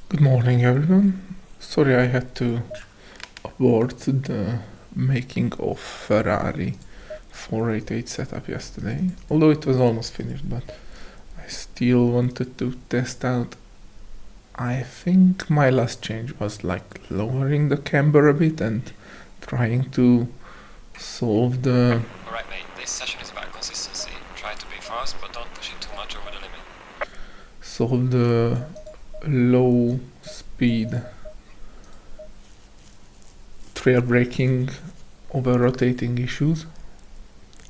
Good morning, everyone. Sorry I had to abort the making of Ferrari 488 setup yesterday, although it was almost finished, but I still wanted to test out. I think my last change was like lowering the camber a bit and trying to solve the Alright mate, this session is about consistency. Try to be fast, but don't push it too much over the limit. low speed trail braking over rotating issues.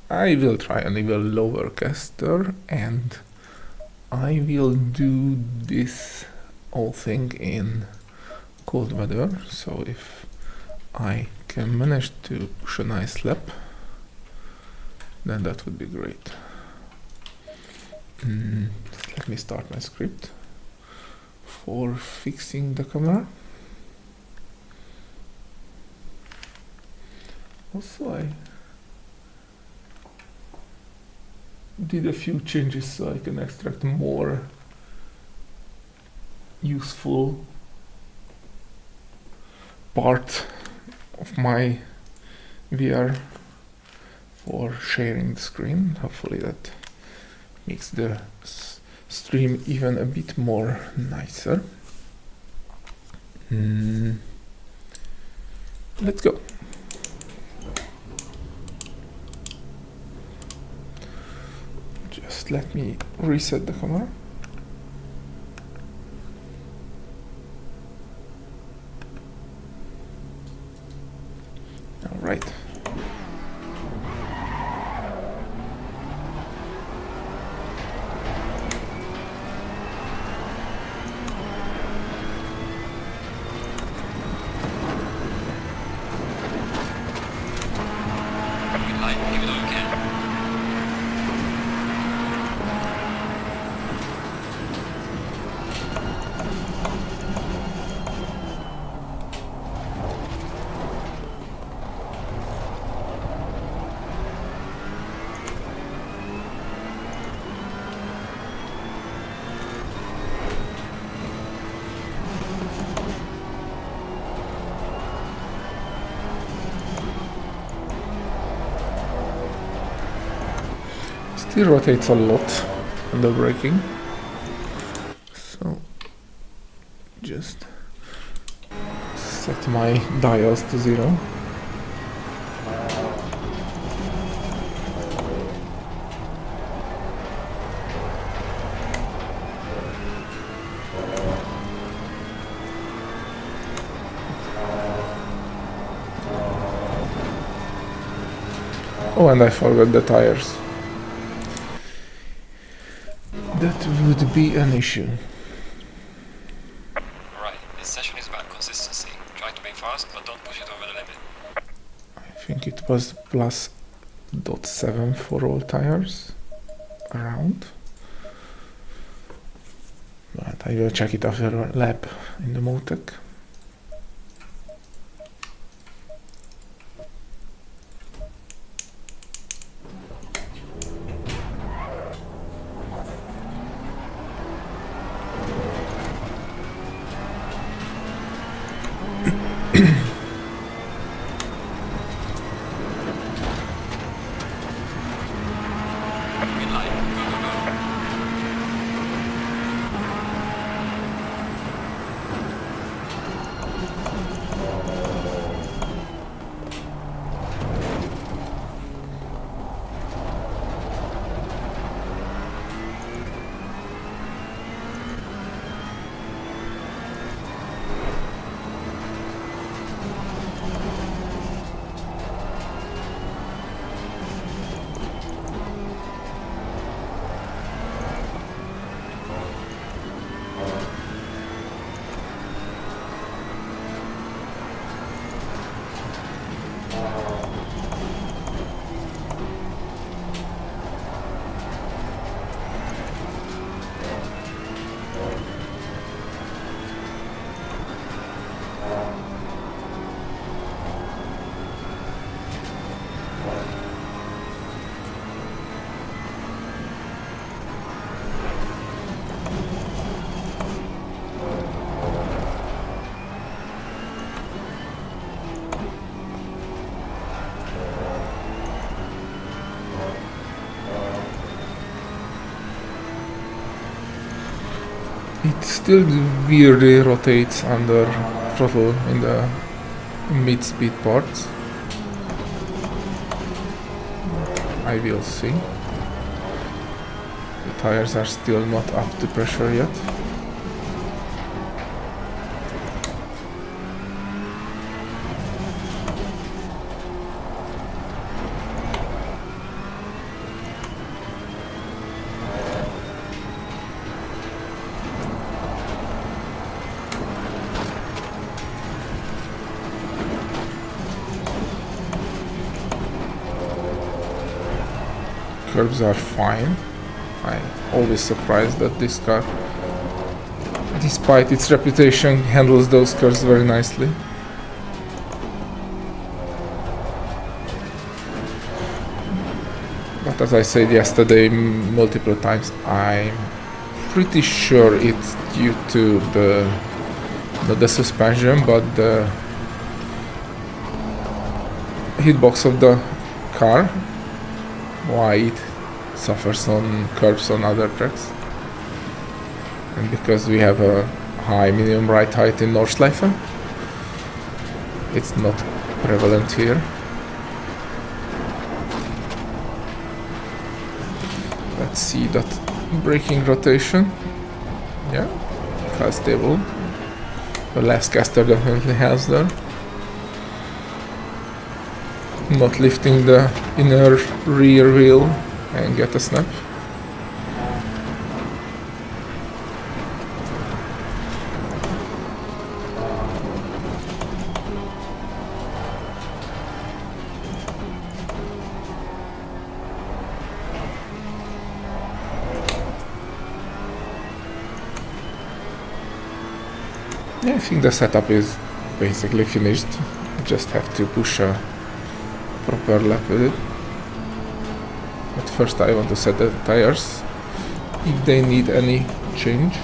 I will try an even lower caster and I will do this whole thing in cold weather, so if I can manage to push a nice lap, then that would be great. Let me start my script for fixing the camera. Also, I did a few changes so I can extract more useful part of my VR for sharing the screen. Hopefully that makes the stream even a bit more nicer. Let's go. Just let me reset the camera. All right. Green light, give it all you can. Still rotates a lot under braking, so just set my dials to 0. Oh, and I forgot the tires. That would be an issue. Alright, this session is about consistency. Try to be fast, but don't push it over the limit. I think it was plus 0.7 for all tires around. But I will check it after a lap in the Motec. Green light, go go go. It still weirdly rotates under throttle in the mid-speed parts. I will see. The tires are still not up to pressure yet. Curbs are fine. I'm always surprised that this car, despite its reputation, handles those curves very nicely. But as I said yesterday multiple times, I'm pretty sure it's due to not the suspension, but the hitbox of the car, why it suffers on curbs on other tracks. And because we have a high minimum ride height in Nords, it's not prevalent here. Let's see that braking rotation. Yeah, quite stable. The last caster definitely has there. Not lifting the inner rear wheel and get a snap. Yeah, I think the setup is basically finished. Just have to push a proper lap with it. But first I want to set the tires, if they need any change.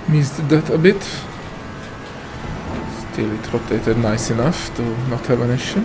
Missed that a bit. Still it rotated nice enough to not have an issue.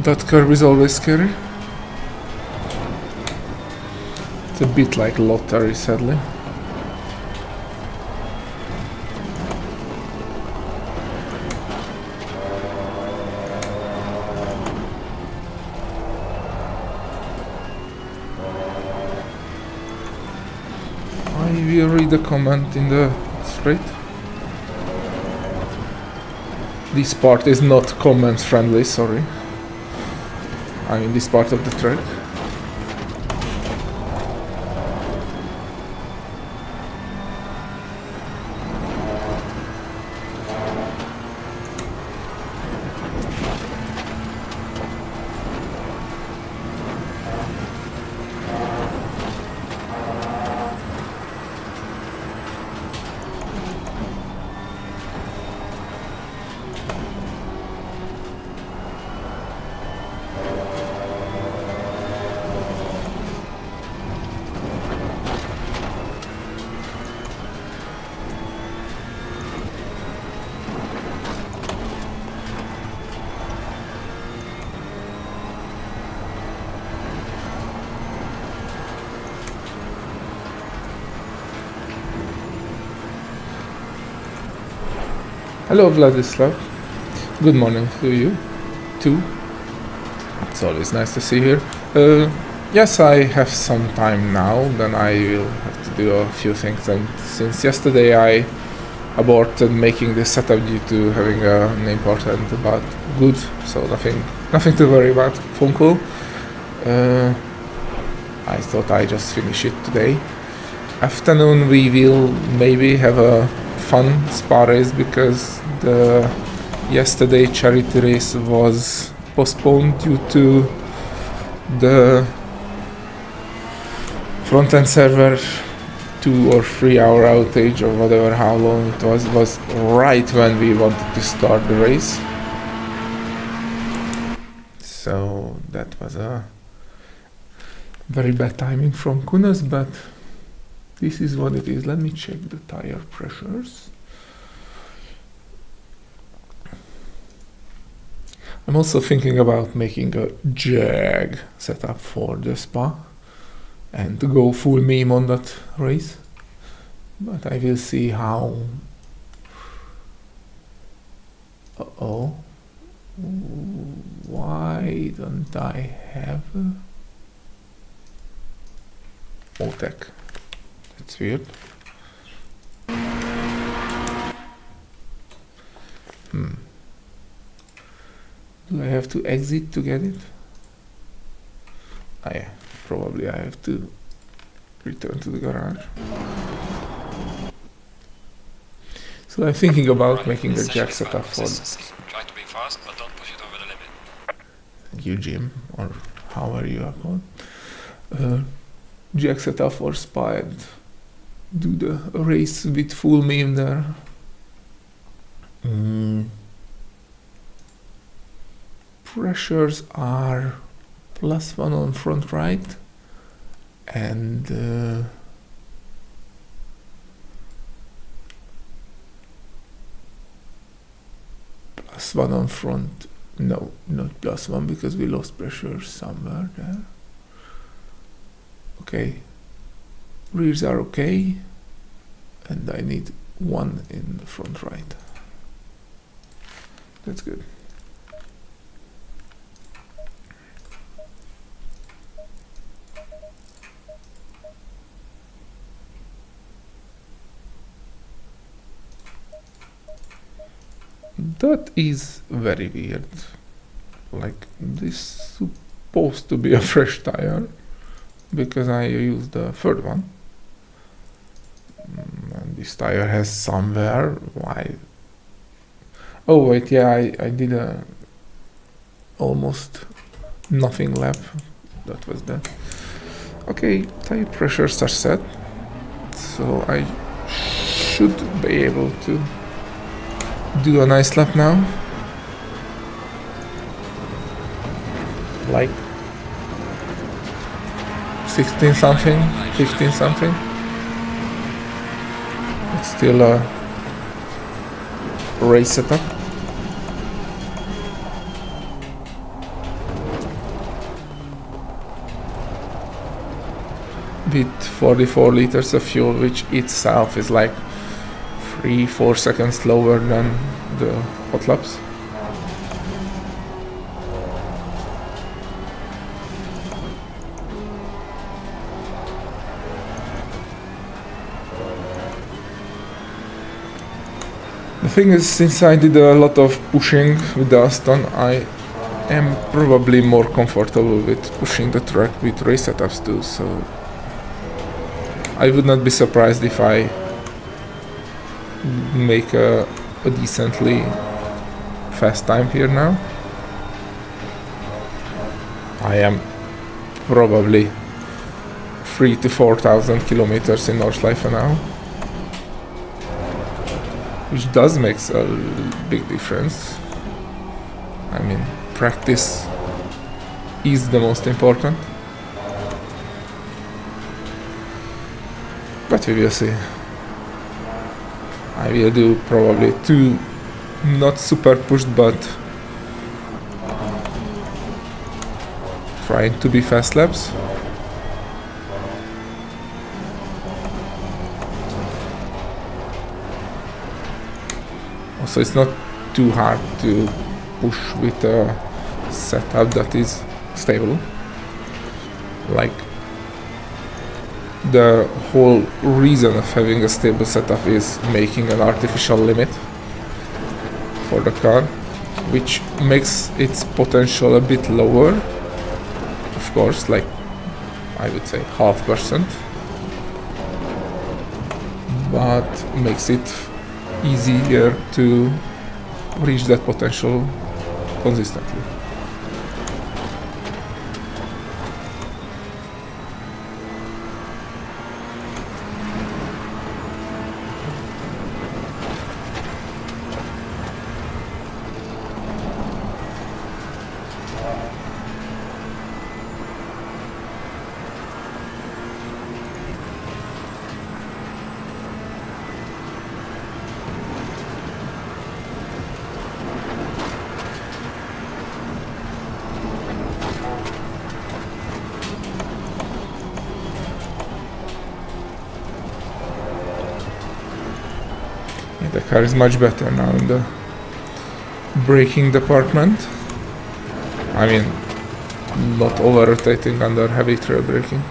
That curve is always scary. It's a bit like lottery, sadly. you read the comment in the straight? This part is not comments friendly, sorry. I mean this part of the track. Hello Vladislav, good morning to you too. It's always nice to see you here. Yes, I have some time now, then I will have to do a few things, and since yesterday I aborted making this setup due to having an important but good, so nothing to worry about, phone call. I thought I just finish it today. Afternoon we will maybe have a fun spa race because the yesterday charity race was postponed due to the front-end server 2 or 3 hour outage or whatever, how long it was right when we wanted to start the race. So that was a very bad timing from Kunas, but this is what it is. Let me check the tire pressures. I'm also thinking about making a Jag setup for the spa and to go full meme on that race. But I will see how. Uh-oh. Why don't I have OTEC? That's weird. Do I have to exit to get it? Yeah, probably I have to return to the garage. So I'm thinking about making a jack setup for. Try to be fast, but don't push it over the limit. Thank you, Jim, or however you are called. Jack setup for Spa and do the race with full meme there. Pressures are +1 on front right and +1 on front. No, not +1 because we lost pressure somewhere there. Okay, rears are okay, and I need 1 in the front right. That's good. That is very weird. Like, this is supposed to be a fresh tire because I used the third one. And this tire has some wear. Why? Oh wait, yeah, I did a almost nothing lap. That was that. Okay, tire pressures are set, so I should be able to do a nice lap now. Like 16 something, 15 something. It's still a race setup. With 44 liters of fuel, which itself is like 3-4 seconds slower than the hot laps. The thing is, since I did a lot of pushing with the Aston, I am probably more comfortable with pushing the track with race setups too, so I would not be surprised if I make a decently fast time here now. I am probably 3,000 to 4,000 kilometers in Nordschleife now, which does make a big difference. I mean, practice is the most important, but we will see. I will do probably 2 not super pushed but trying to be fast laps. Also, it's not too hard to push with a setup that is stable. Like, the whole reason of having a stable setup is making an artificial limit for the car, which makes its potential a bit lower, of course, like I would say 0.5%, but makes it easier to reach that potential consistently. The car is much better now in the braking department. I mean, not over-rotating under heavy trail braking.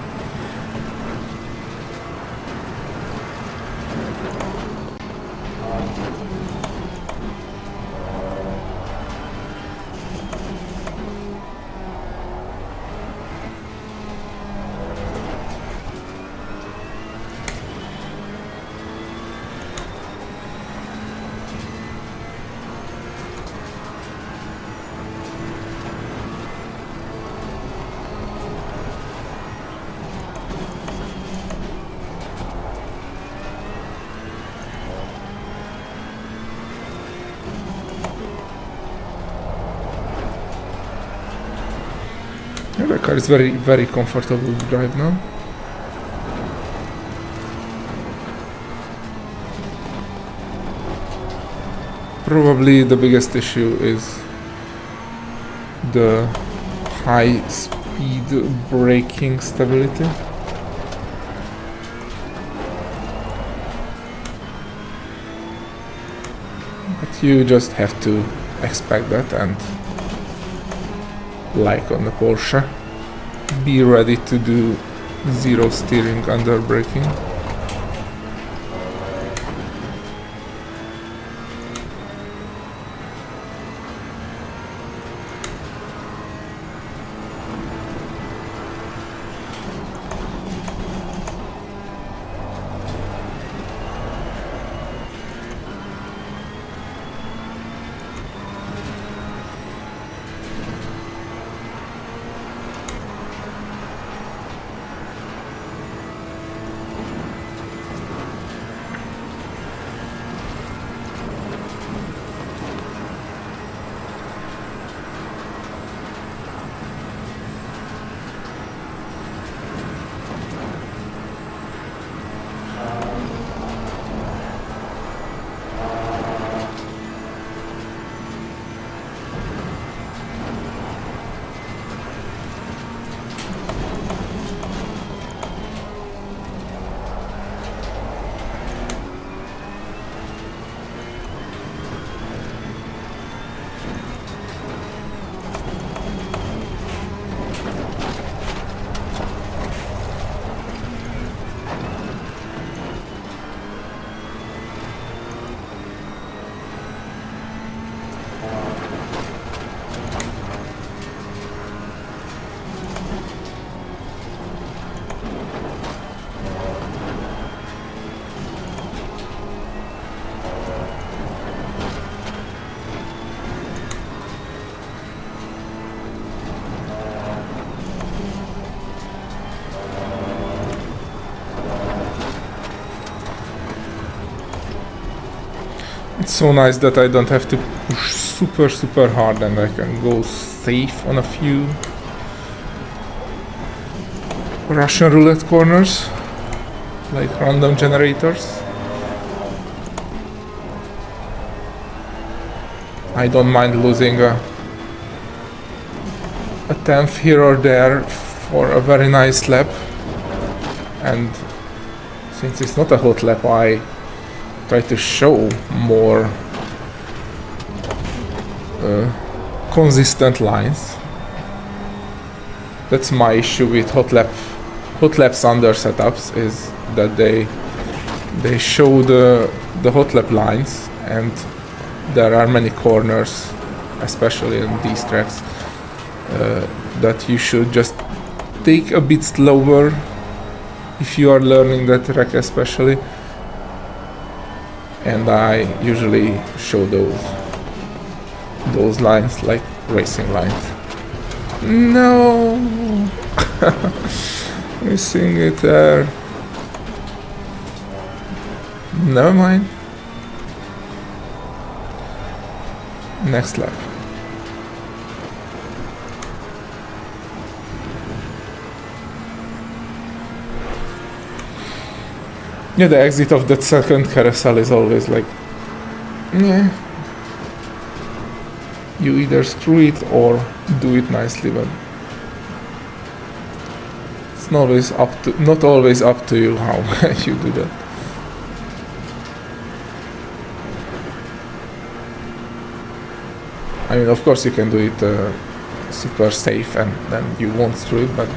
Yeah, the car is very, very comfortable to drive now. Probably the biggest issue is the high speed braking stability. But you just have to expect that, and like on the Porsche, be ready to do zero steering under braking. It's so nice that I don't have to push super hard and I can go safe on a few Russian roulette corners, like random generators. I don't mind losing a tenth here or there for a very nice lap, and since it's not a hot lap, I try to show more consistent lines. That's my issue with hot laps under setups, is that they show the hot lap lines, and there are many corners, especially in these tracks, that you should just take a bit slower if you are learning that track especially, and I usually show those lines like racing lines. No! Missing it there. Never mind. Next lap. Yeah, the exit of that second carousel is always like, yeah. You either screw it or do it nicely, but it's not always up to you how you do that. I mean, of course you can do it super safe and then you won't screw it, but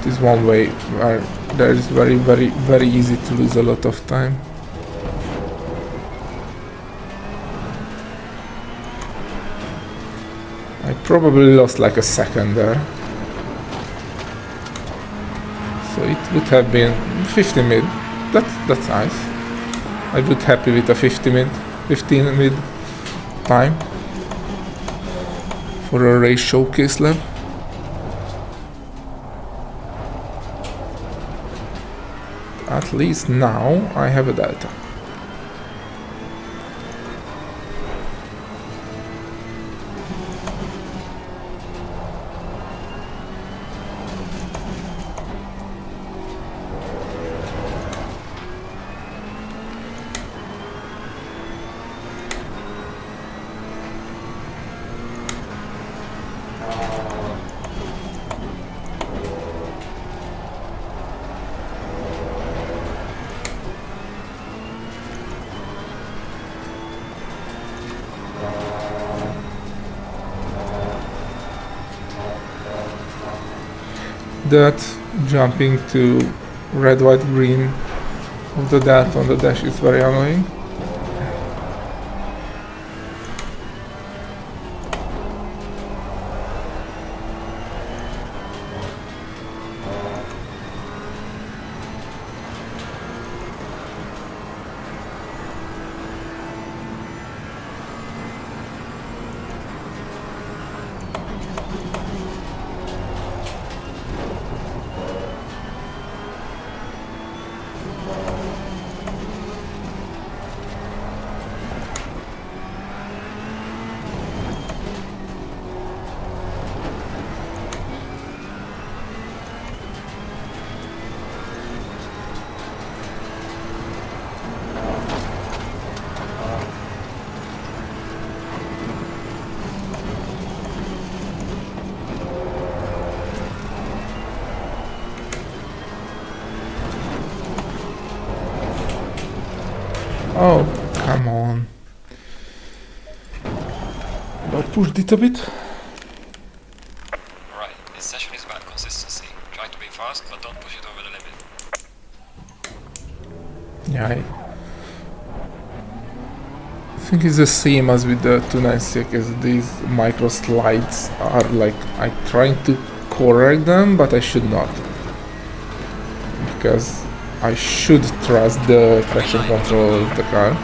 this one way where there is very easy to lose a lot of time. I probably lost like a second there. So it would have been 50 mid. That's nice. I would be happy with a 15 mid time for a race showcase lap. At least now I have a delta. That jumping to red, white, green of the delta on the dash is very annoying. Oh, come on. I pushed it a bit. Right, this session is about consistency. Try to be fast, but don't push it over the limit. Yeah, I think it's the same as with the 296, these micro slides are like, I'm trying to correct them, but I should not. Because I should trust the traction control of the car.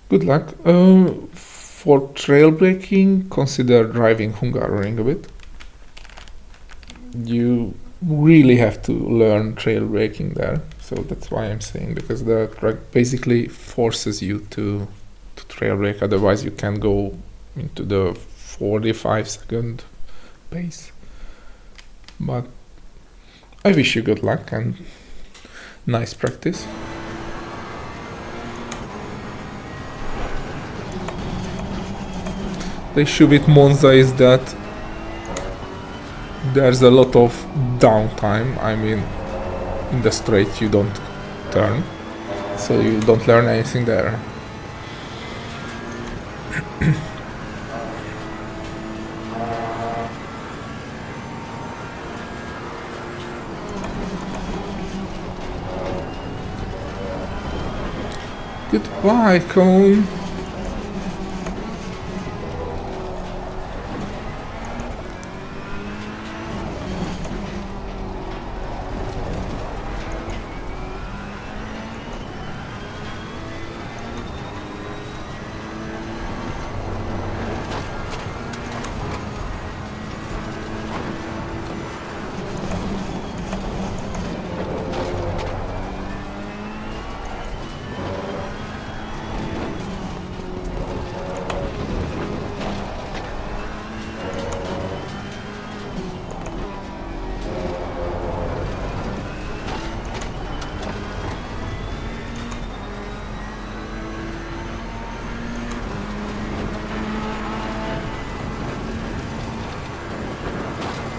Good luck. For trail braking, consider driving Hungaroring a bit. You really have to learn trail braking there, so that's why I'm saying, because the track basically forces you to trail brake, otherwise you can go into the 45-second pace. But I wish you good luck and nice practice. The issue with Monza is that there's a lot of downtime. I mean, in the straight you don't turn, so you don't learn anything there. Goodbye, Cone.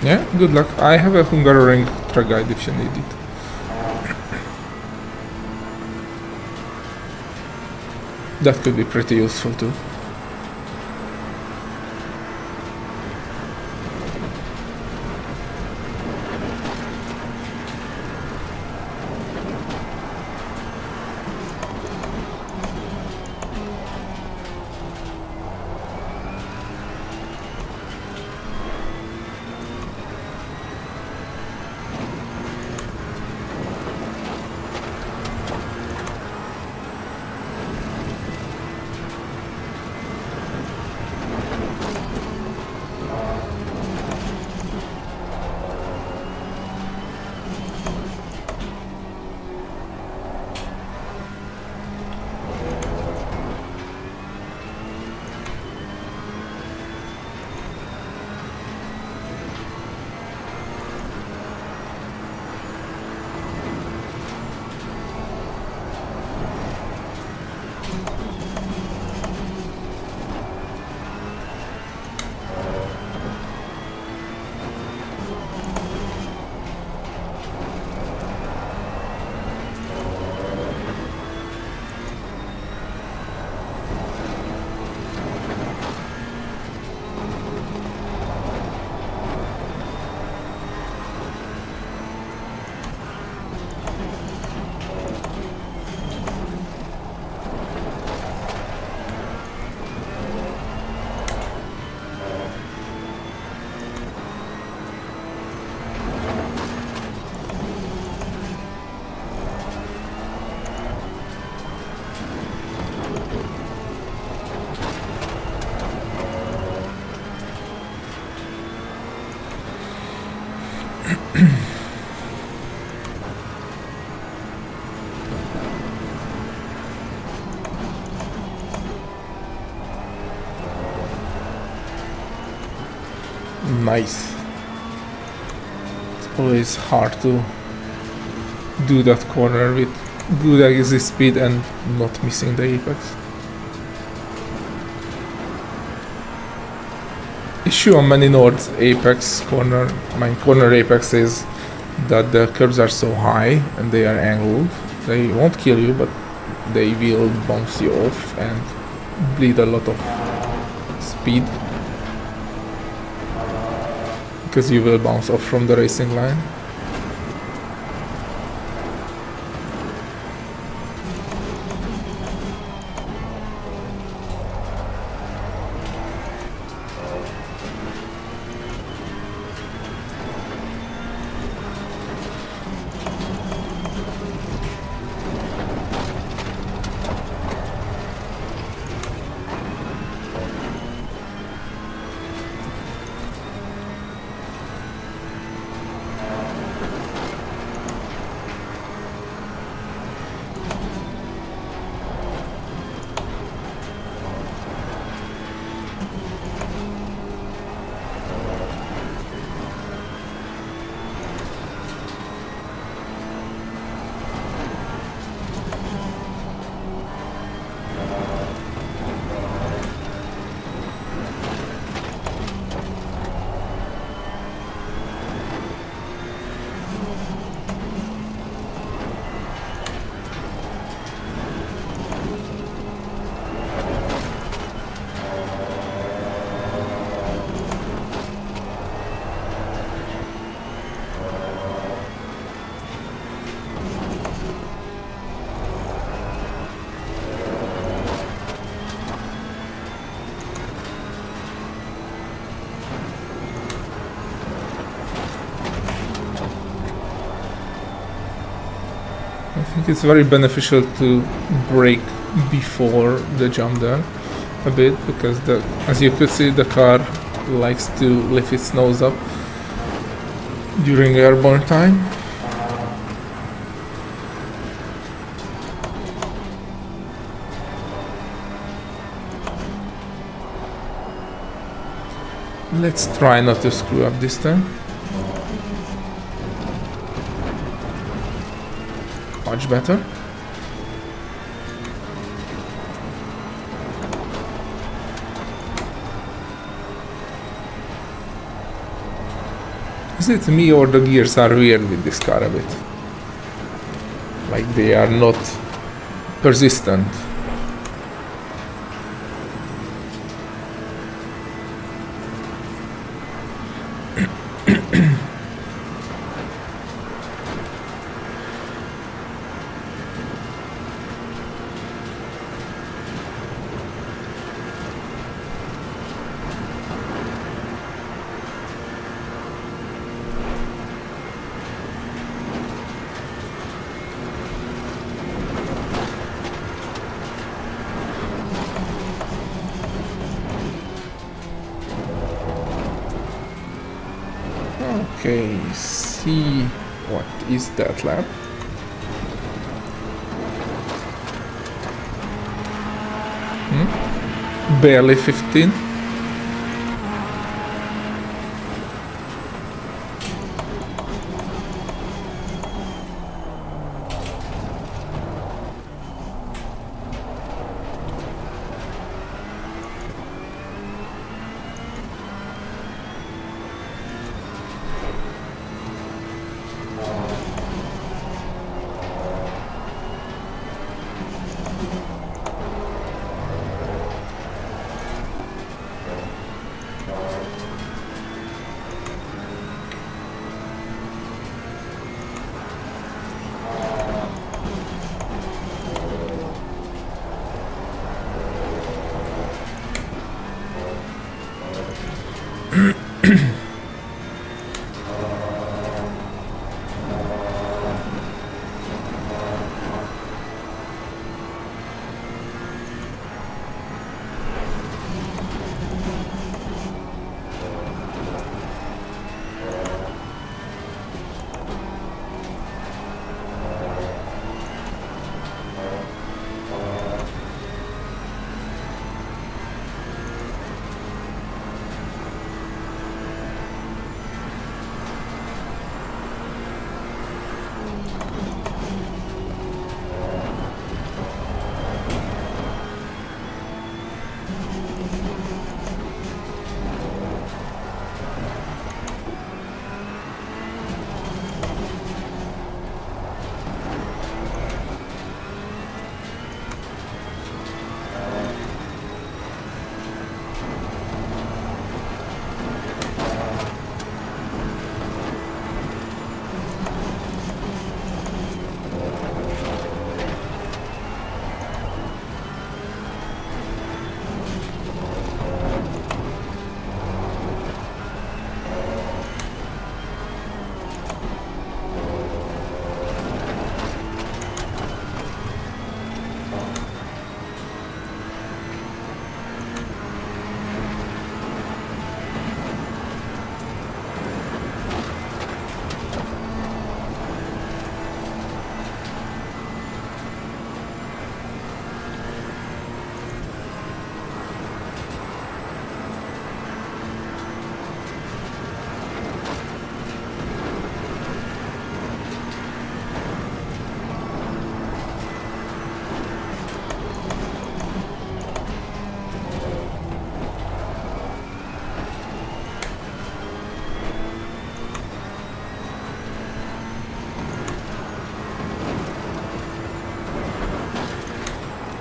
Yeah, good luck. I have a Hungaroring track guide if you need it. That could be pretty useful too. Nice. It's always hard to do that corner with good exit speed and not missing the apex. Issue on many Nords apex corner, corner apex is that the curbs are so high and they are angled. They won't kill you, but they will bounce you off and bleed a lot of speed, because you will bounce off from the racing line. think it's very beneficial to brake before the jump there a bit, because as you could see, the car likes to lift its nose up during airborne time. Let's try not to screw up this time. Much better. Is it me or the gears are weird with this car a bit? Like they are not persistent. Okay, see what is that lap? Barely 15.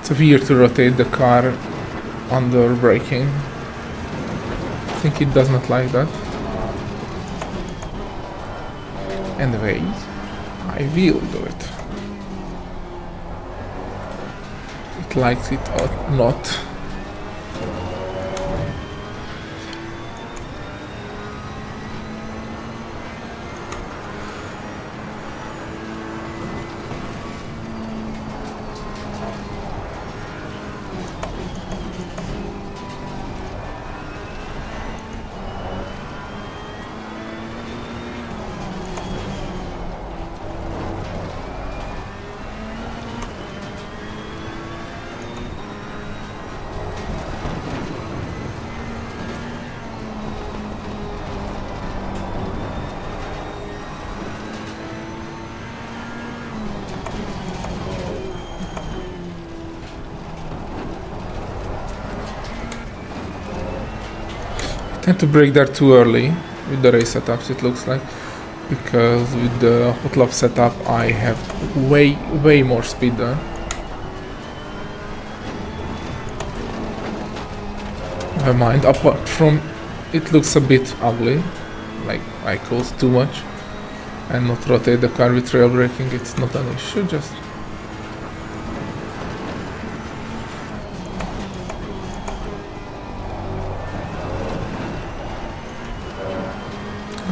It's weird to rotate the car under braking. I think it does not like that. Anyways, I will do it. It likes it or not. tend to brake there too early with the race setups, it looks like, because with the hot lap setup I have way more speed there. Never mind, apart from it looks a bit ugly, like I close too much and not rotate the car with trail braking, it's not an issue, just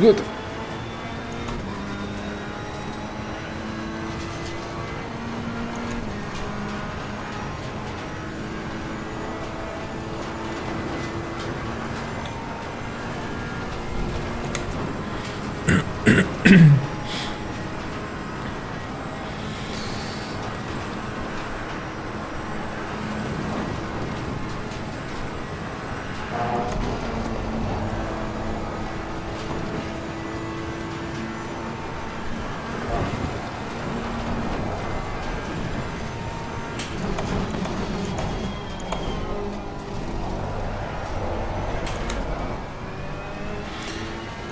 good.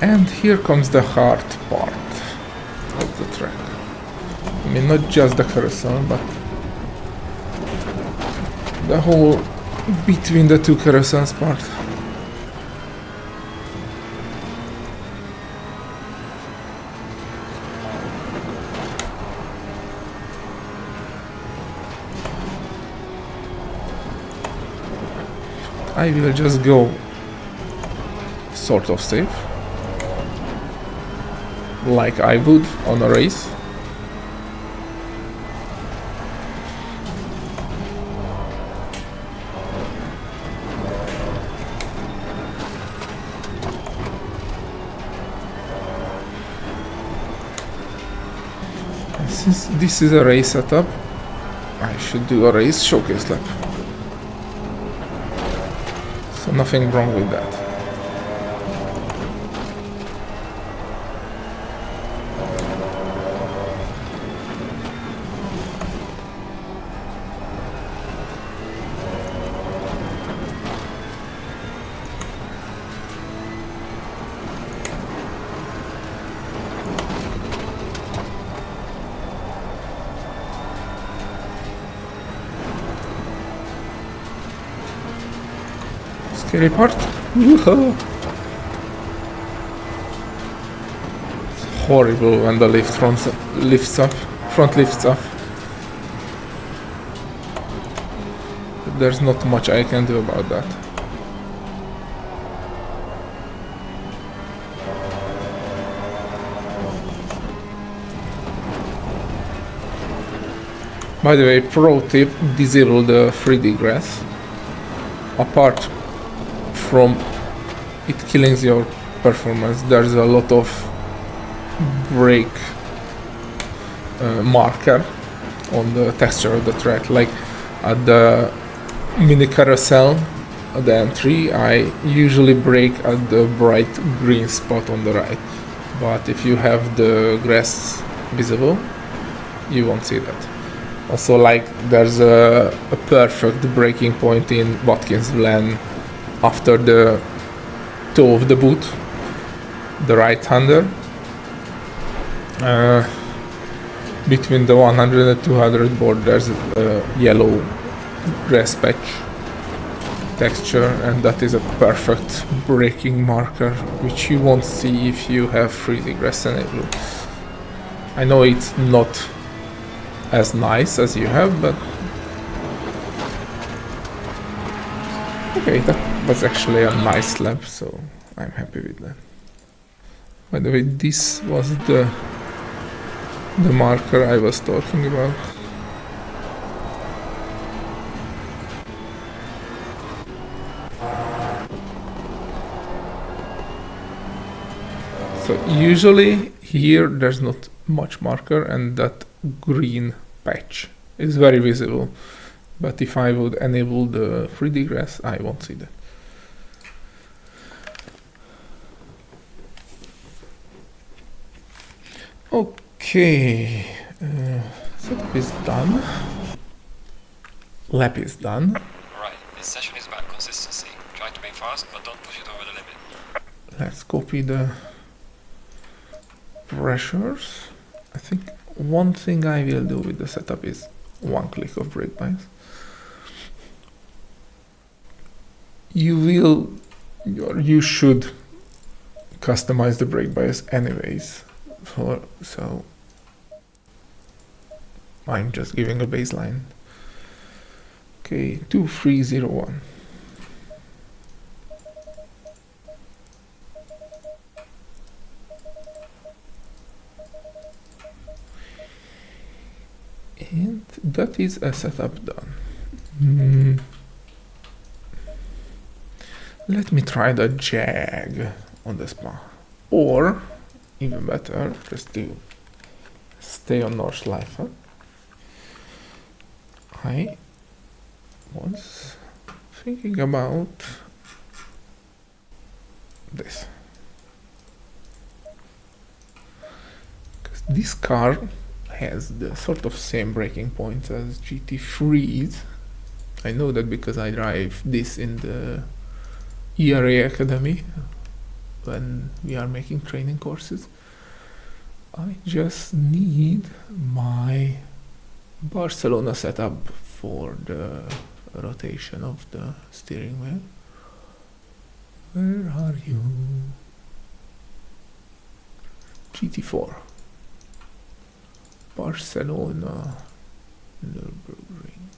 And here comes the hard part of the track. I mean, not just the carousel, but the whole between the two carousels part. I will just go sort of safe, like I would on a race. And since this is a race setup, I should do a race showcase lap. So nothing wrong with that. Scary part. Woohoo. It's horrible when the front lifts up. But there's not much I can do about that. By the way, pro tip, disable the 3D grass. Apart from it killing your performance, there's a lot of brake marker on the texture of the track. Like at the mini carousel at the entry, I usually brake at the bright green spot on the right, but if you have the grass visible, you won't see that. Also, like, there's a perfect braking point in Watkins Glen after the toe of the boot, the right-hander, between the 100 and 200 board. There's a yellow grass patch texture, and that is a perfect braking marker, which you won't see if you have 3D grass enabled. I know it's not as nice as you have, but okay, that was actually a nice lap, so I'm happy with that. By the way, this was the marker I was talking about. So usually here there's not much marker, and that green patch is very visible, but if I would enable the 3D grass, I won't see that. Okay, setup is done, lap is done. Right, this session is about consistency. Try to be fast, but don't push it over the limit. Let's copy the pressures. I think one thing I will do with the setup is one click of brake bias. You should customize the brake bias anyways. So I'm just giving a baseline. Okay, 2301. And that is a setup done. Let me try the jag on the spa. Or, even better, just to stay on Nordschleife. I was thinking about this. Because this car has the sort of same braking points as GT3's. I know that because I drive this in the ERA Academy when we are making training courses. I just need my Barcelona setup for the rotation of the steering wheel. Where are you? GT4. Barcelona Nürburgring.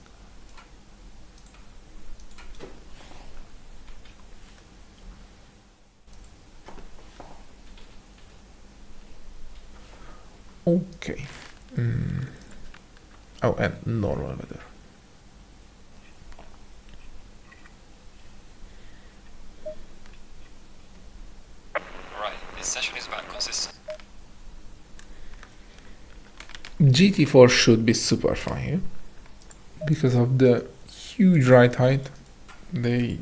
Okay. Oh, and normal weather. Right, this session is about consistency. GT4 should be super fine here because of the huge ride height. They,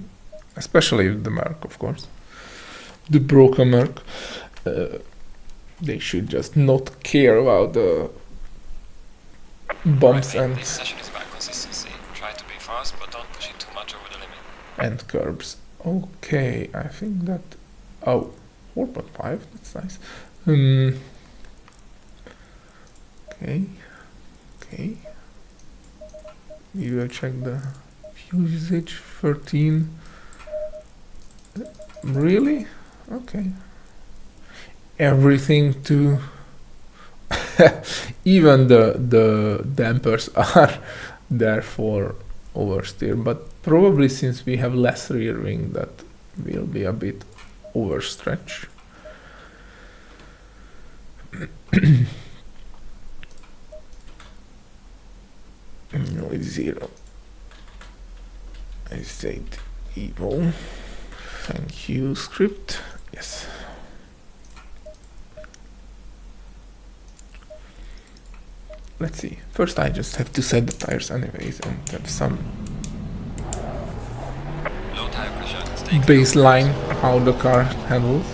especially the Merc, of course, the broken Merc, they should just not care about the bumps Right, and this session is about consistency. Try to be fast, but don't push it too much over the limit. and curbs. Okay, I think that. Oh, 4.5. That's nice. Okay. We will check the fuel usage. 13. Really? Okay. Everything to. Even the dampers are there for oversteer, but probably since we have less rear wing, that will be a bit overstretch. No, it's 0. I said Evo. Thank you, script. Yes. Let's see. First, I just have to set the tires anyways and have some Low tire pressure. Stay clear. baseline how the car handles.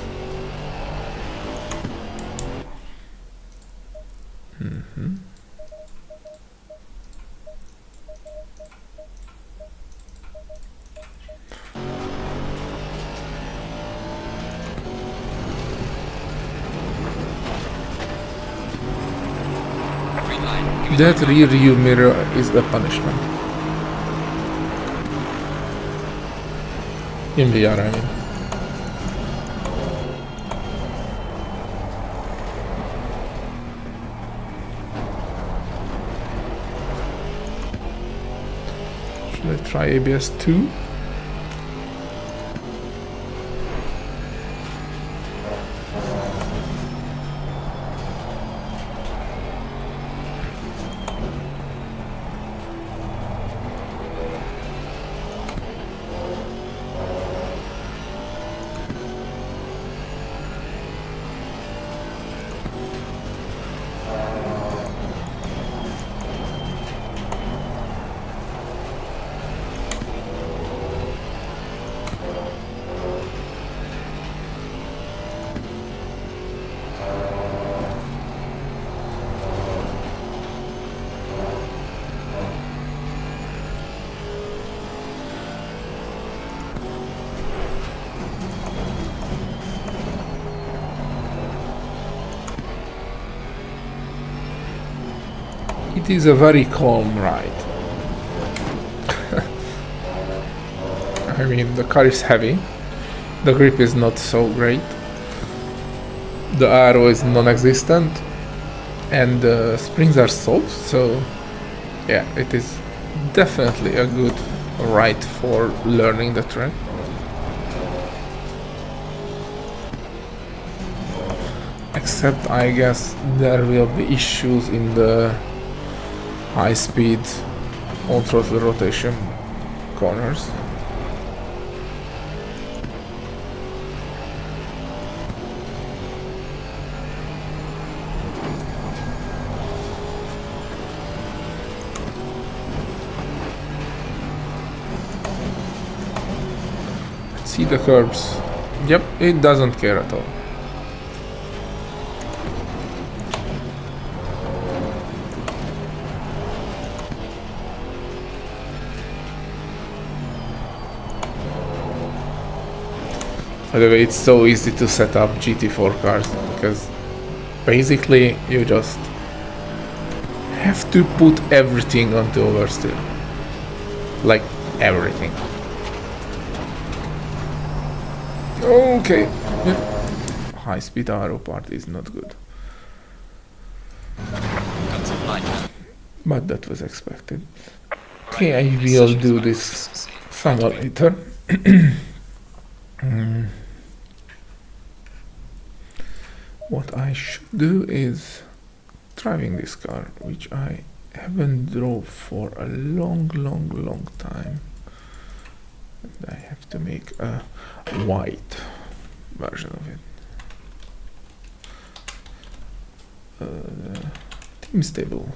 Green line. Give it That a rear view mirror is the punishment. In VR, I mean. Should I try ABS 2? It is a very calm ride. I mean, the car is heavy, the grip is not so great, the aero is non-existent, and the springs are soft, so yeah, it is definitely a good ride for learning the track. Except I guess there will be issues in the high speed on throttle rotation corners. See the curbs. Yep, it doesn't care at all. By the way, it's so easy to set up GT4 cars because basically you just have to put everything onto oversteer. Like everything. Okay. Yep. High speed aero part is not good. Got some light now. But that was expected. Okay, I will do this somewhat later. What I should do is driving this car, which I haven't drove for a long time. And I have to make a white version of it. Team stable.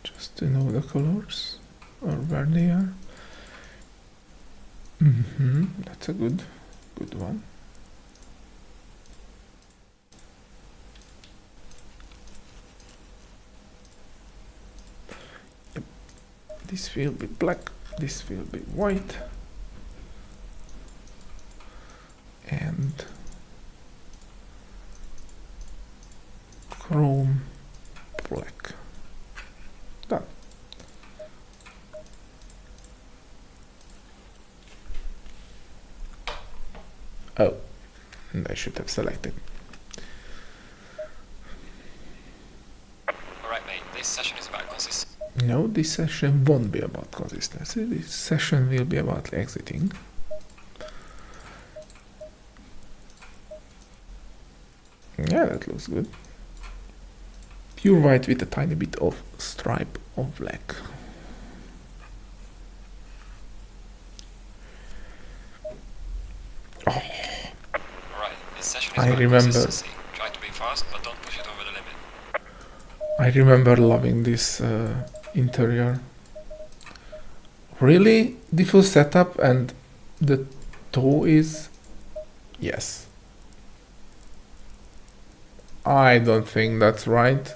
Just to know the colors or where they are. That's a good one. Yep. This will be black, this will be white, and chrome black. Done. Oh, and I should have selected. Alright mate, this session is about consistency. No, this session won't be about consistency. This session will be about exiting. Yeah, that looks good. Pure white with a tiny bit of stripe of black. Alright, this session is I about remember. consistency. Try to be fast, but don't push it over the limit. I remember loving this interior. Really? The full setup and the toe is... Yes. I don't think that's right.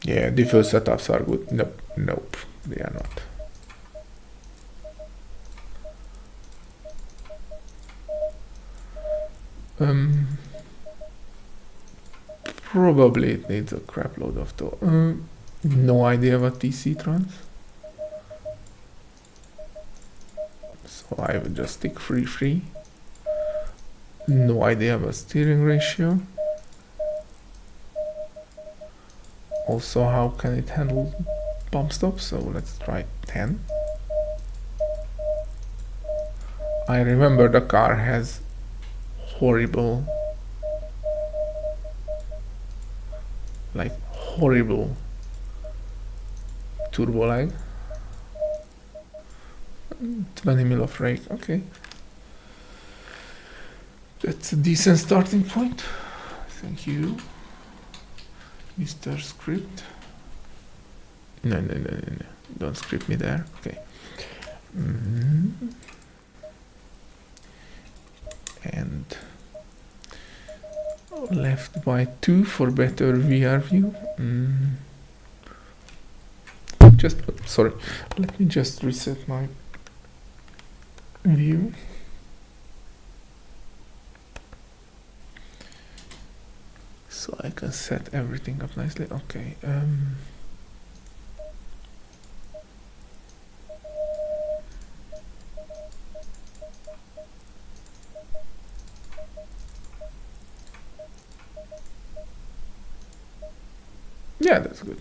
Yeah, the full setups are good. Nope, they are not. Probably it needs a crap load of toe. No idea what TC runs. So I would just stick free. No idea about steering ratio. Also, how can it handle bump stops? So let's try 10. I remember the car has horrible turbo lag. 20 mil of rake, okay. That's a decent starting point. Thank you, Mr. Script. No. Don't script me there. Okay. And left by 2 for better VR view. Sorry, let me just reset my view. So I can set everything up nicely. Okay. Yeah, that's good.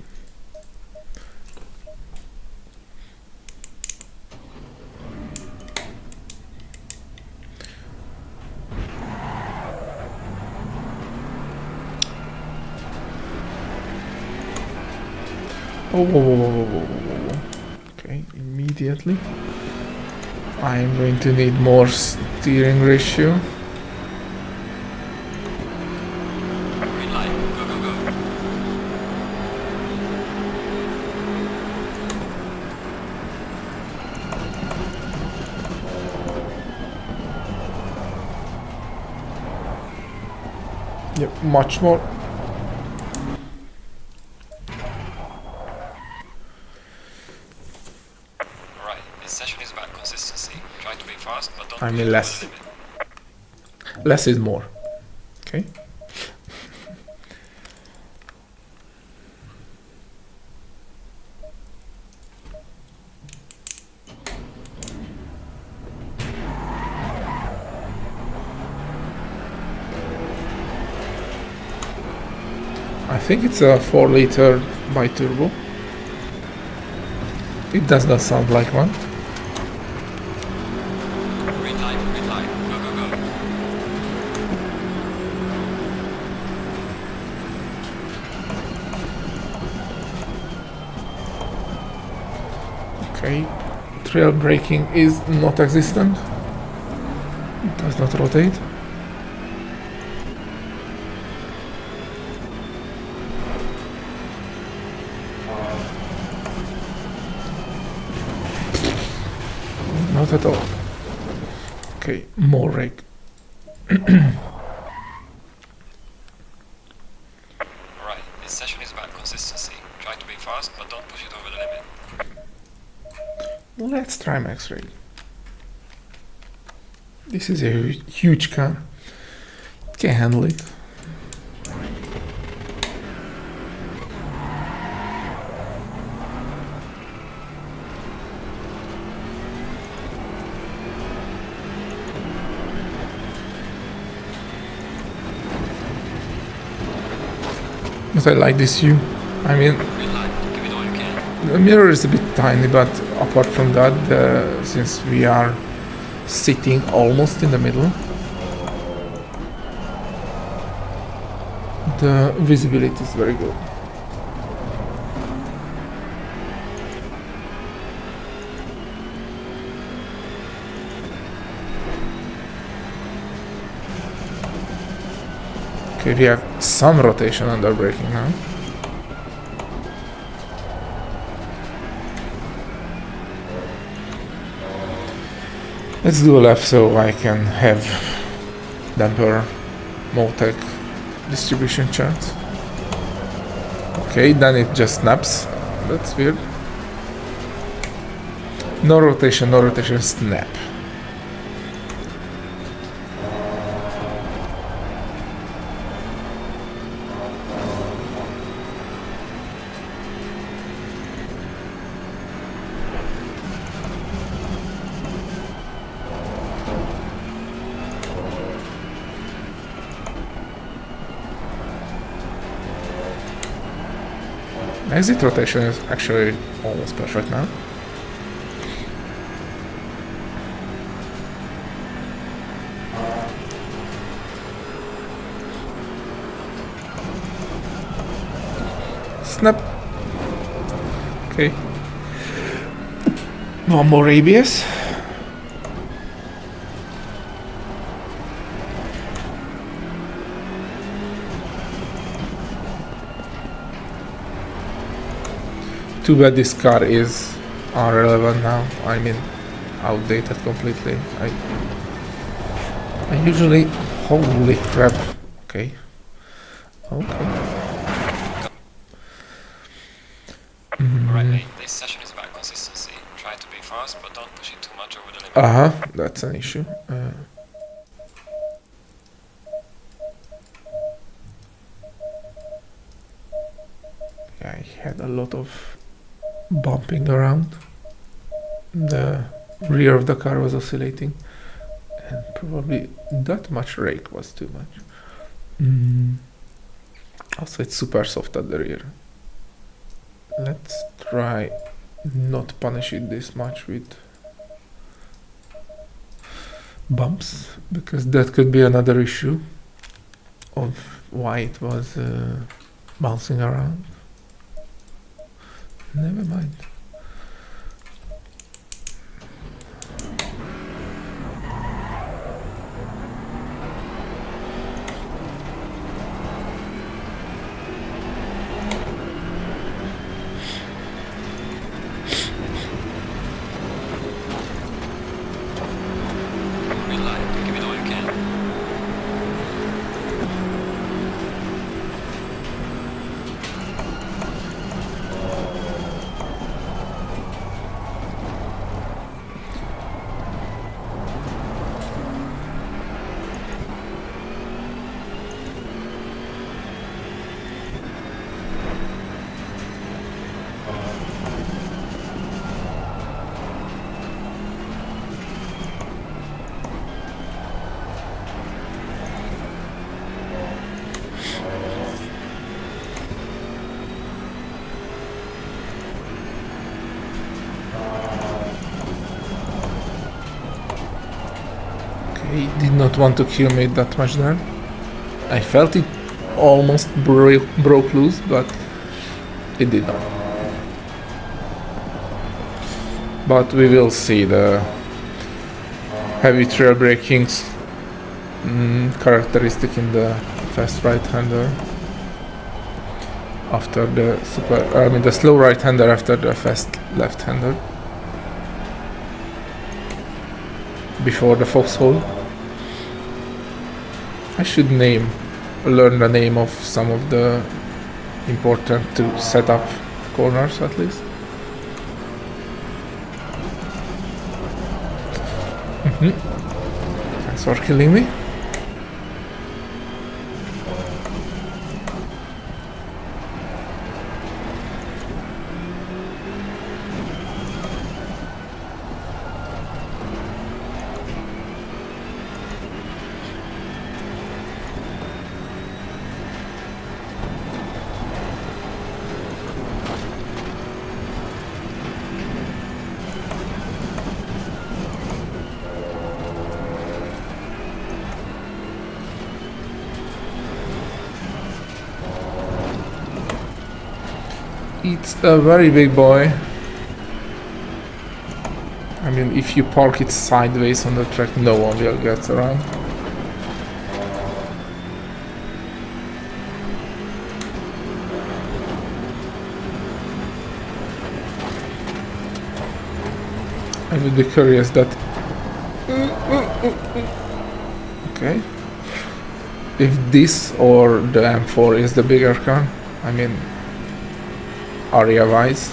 Oh, whoa, whoa, whoa, whoa, whoa, whoa, whoa. Okay, immediately. I'm going to need more steering ratio. Green light. Go, go, go. Yep, much more. Right, this session is about consistency. Try to be fast, but don't I push mean it less. over the limit. Less is more. Okay. I think it's a 4-liter bi-turbo. It does not sound like one. Green light, go, go, go. Okay. Trail braking is not existent. It does not rotate. Not at all. Okay, more rake. Right, this session is about consistency. Try to be fast, but don't push it over the limit. Let's try max rake. This is a huge car. Can handle it. But I like this view. I mean, Green light, give it all you can. the mirror is a bit tiny, but apart from that, since we are sitting almost in the middle, the visibility is very good. Okay, we have some rotation under braking now. Let's do a lap so I can have damper Motec distribution chart. Okay, then it just snaps. That's weird. No rotation, snap. Exit rotation is actually almost perfect now. Snap. Okay. One more ABS. Too bad this car is irrelevant now. I mean, outdated completely. I usually... Holy crap. Okay. Okay. right lane. This session is about consistency. Try to be fast, but don't push it too much over the limit. That's an issue. I had a lot of bumping around. The rear of the car was oscillating, and probably that much rake was too much. Also, it's super soft at the rear. Let's try not punish it this much with bumps, because that could be another issue of why it was bouncing around. Never mind. Green light, give it all you can. He did not want to kill me that much there. I felt it almost broke loose, but it did not. But we will see the heavy trail braking's characteristic in the fast right-hander after the slow right-hander after the fast left-hander before the foxhole. I should learn the name of some of the important to set up corners at least. Thanks for killing me. It's a very big boy. I mean, if you park it sideways on the track, no one will get around. I would be curious that... Okay. If this or the M4 is the bigger car, I mean... area-wise.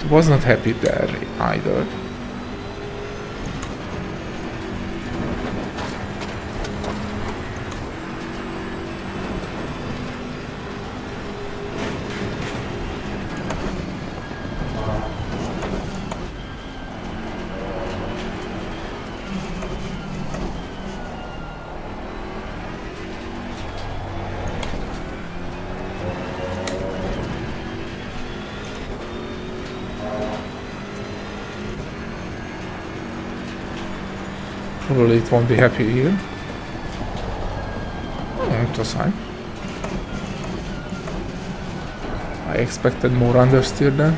It was not happy there either. Probably it won't be happy here. It was fine. I expected more understeer then.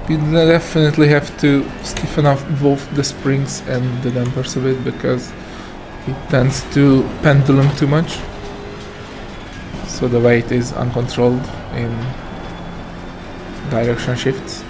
We definitely have to stiffen up both the springs and the dampers a bit, because it tends to pendulum too much, so the weight is uncontrolled in direction shifts.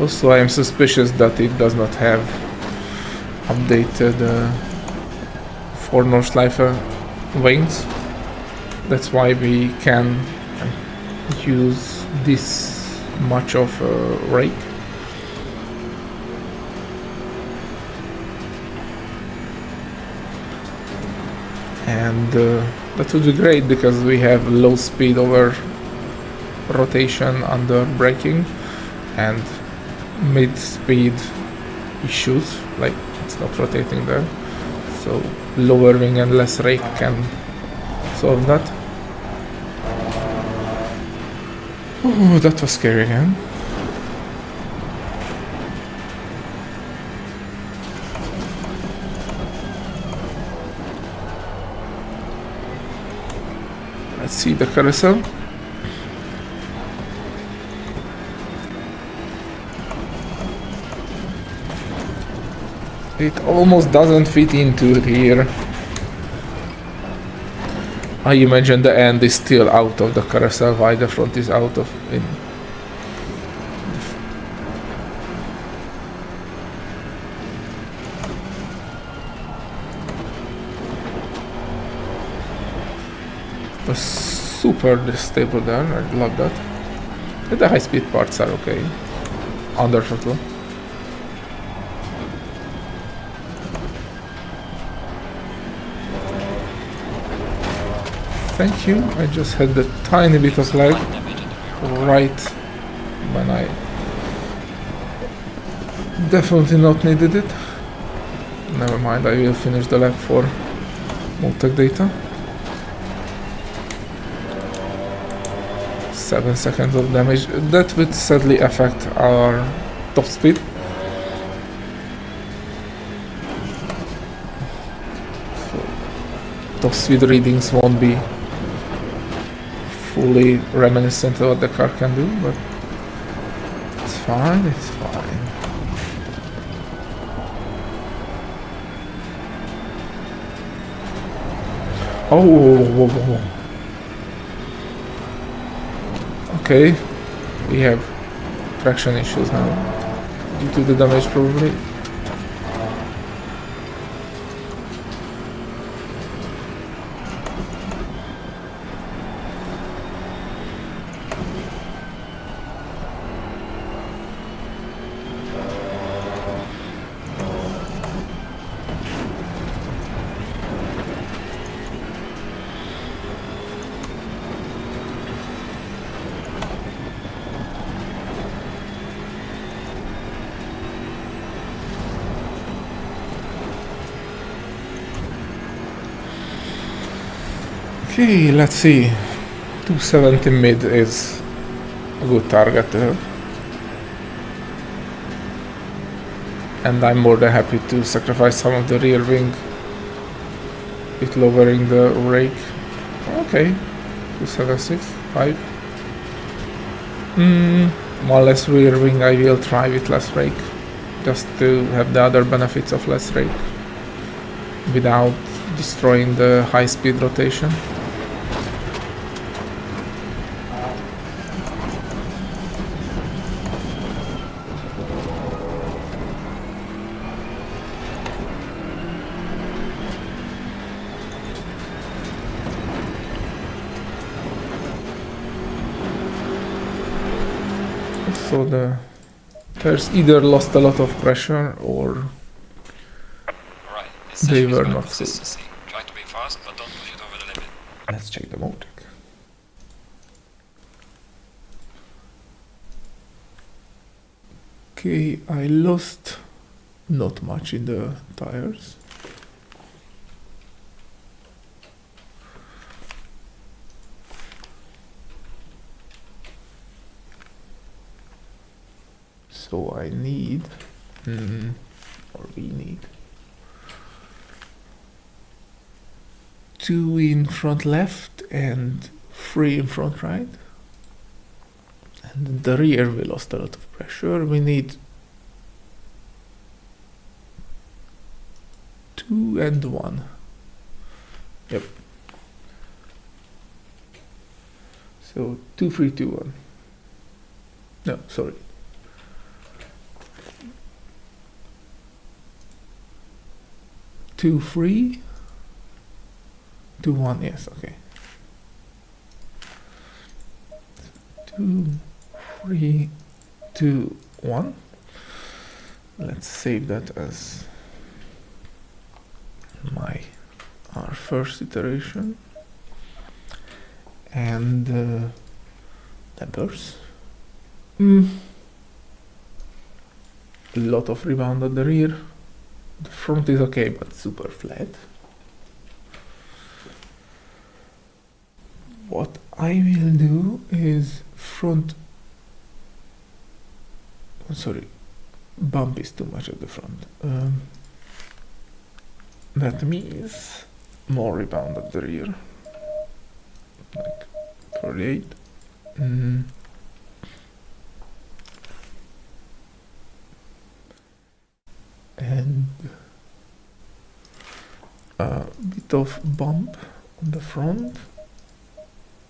Also, I am suspicious that it does not have updated for Nordschleifer wings. That's why we can use this much of a rake. And that would be great because we have low speed over rotation under braking and mid-speed issues, like it's not rotating there, so lower wing and less rake can solve that. Oh, that was scary again. Let's see the carousel. It almost doesn't fit into here. I imagine the end is still out of the carousel while the front is out of it. Was super stable there, I love that. But the high speed parts are okay. Under throttle. Thank you, I just had a tiny bit of lag right when I definitely not needed it. Never mind, I will finish the lap for Multec data. 7 seconds of damage. That would sadly affect our top speed. So, top speed readings won't be fully reminiscent of what the car can do, but it's fine, it's fine. Oh, whoa, whoa, whoa. Okay, we have traction issues now, due to the damage probably. Okay, let's see. 270 mid is a good target there. And I'm more than happy to sacrifice some of the rear wing with lowering the rake. Okay, 276, 5. One less rear wing, I will try with less rake. Just to have the other benefits of less rake without destroying the high speed rotation. So the tires either lost a lot of pressure or they were not good. Try to be fast, but don't push it over the limit. Let's check the Multec. Okay, I lost not much in the tires. So I need, or we need, 2 in front left and 3 in front right. And the rear we lost a lot of pressure. We need 2 and 1. Yep. So 2, 3, 2, 1. No, sorry. 2, 3, 2, 1. Yes, okay. 2, 3, 2, 1. Let's save that as our first iteration. And dampers. A lot of rebound at the rear. The front is okay, but super flat. What I will do is bump is too much at the front. That means more rebound at the rear. Like 48. And a bit of bump on the front,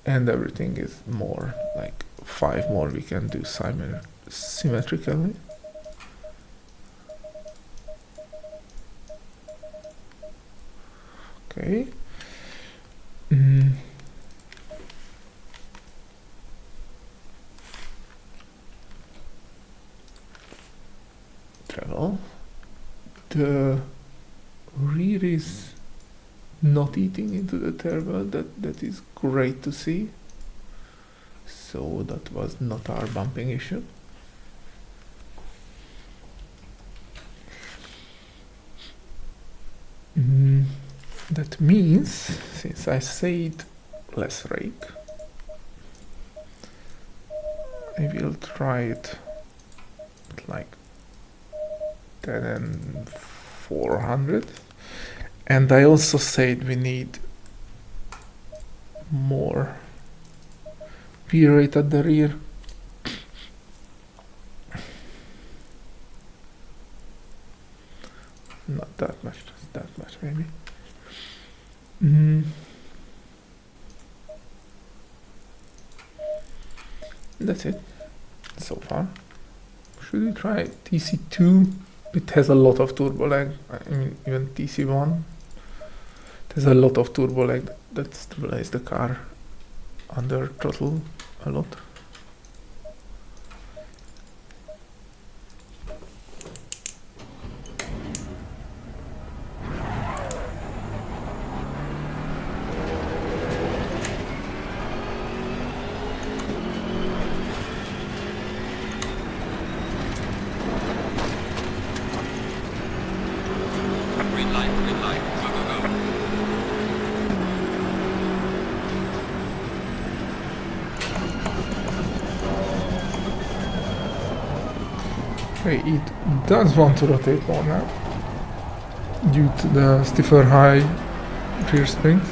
and everything is more like 5 more we can do symmetrically. Okay. Travel. The rear is not eating into the turbo. That is great to see. So that was not our bumping issue. That means, since I said less rake, I will try it at like 10 and 400. And I also said we need more P rate at the rear. Not that much, just that much maybe. That's it so far. Should we try TC2? It has a lot of turbo lag. I mean, even TC1. There's a lot of turbo lag that stabilizes the car under throttle a lot. Green light, go, go, go. Okay, it does want to rotate more now due to the stiffer high rear springs.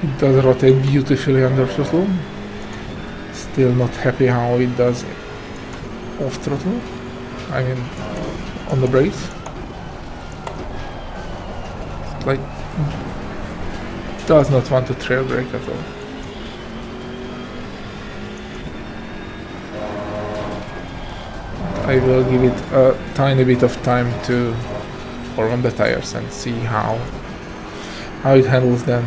It does rotate beautifully under throttle. Still not happy how it does off throttle. I mean, on the brakes. It's like, does not want to trail brake at all. I will give it a tiny bit of time to form on the tires and see how it handles them.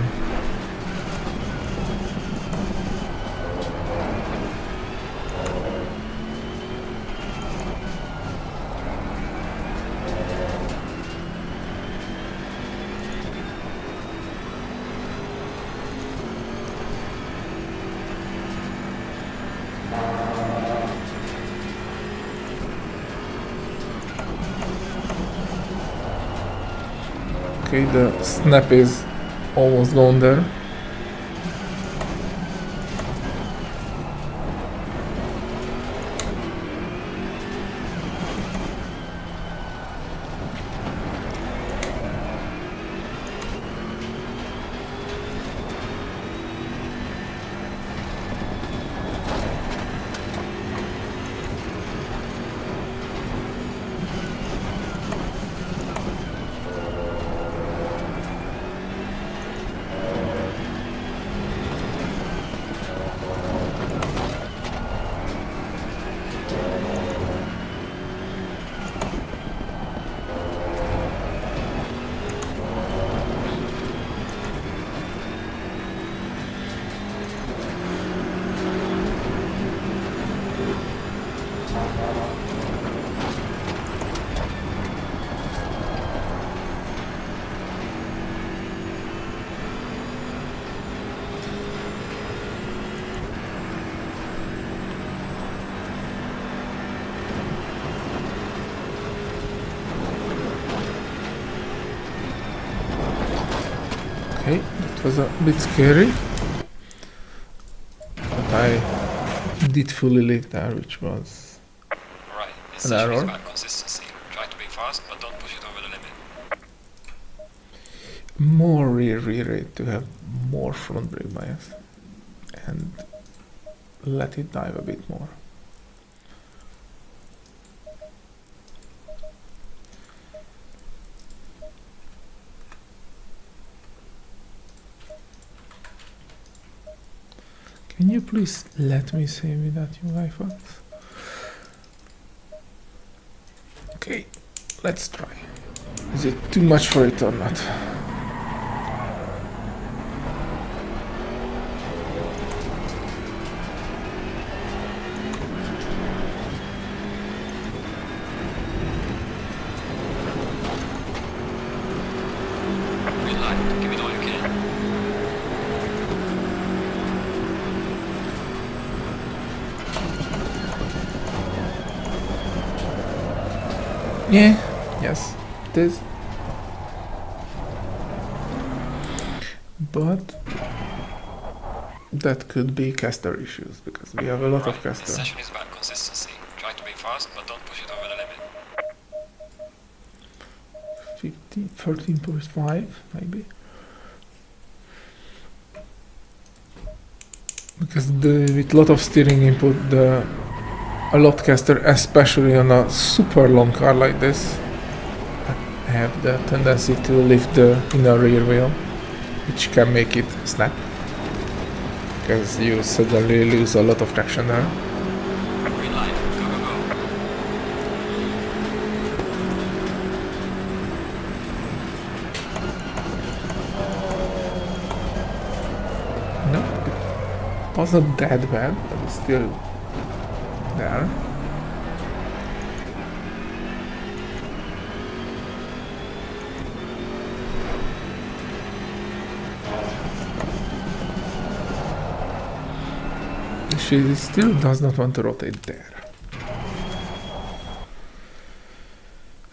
Okay, the snap is almost gone there. Okay, that was a bit scary, but I did fully live there, which was Right, this an session is error. about consistency. Try to be fast, but don't push it over the limit. More rear rate to have more front brake bias and let it dive a bit more. Can you please let me say me that UI files? Okay, let's try. Is it too much for it or not? Green light, give it all you can. Yeah, yes, it is. But that could be caster issues because we have a lot of Right, this caster. session is about consistency. Try to be fast, but don't push it over the limit. 13.5 maybe. Because with lot of steering input, a lot caster, especially on a super long car like this, have the tendency to lift the inner rear wheel, which can make it snap. Because you suddenly lose a lot of traction there. Green light, go, go, go. No, it wasn't that bad, but it's still there. She still does not want to rotate there.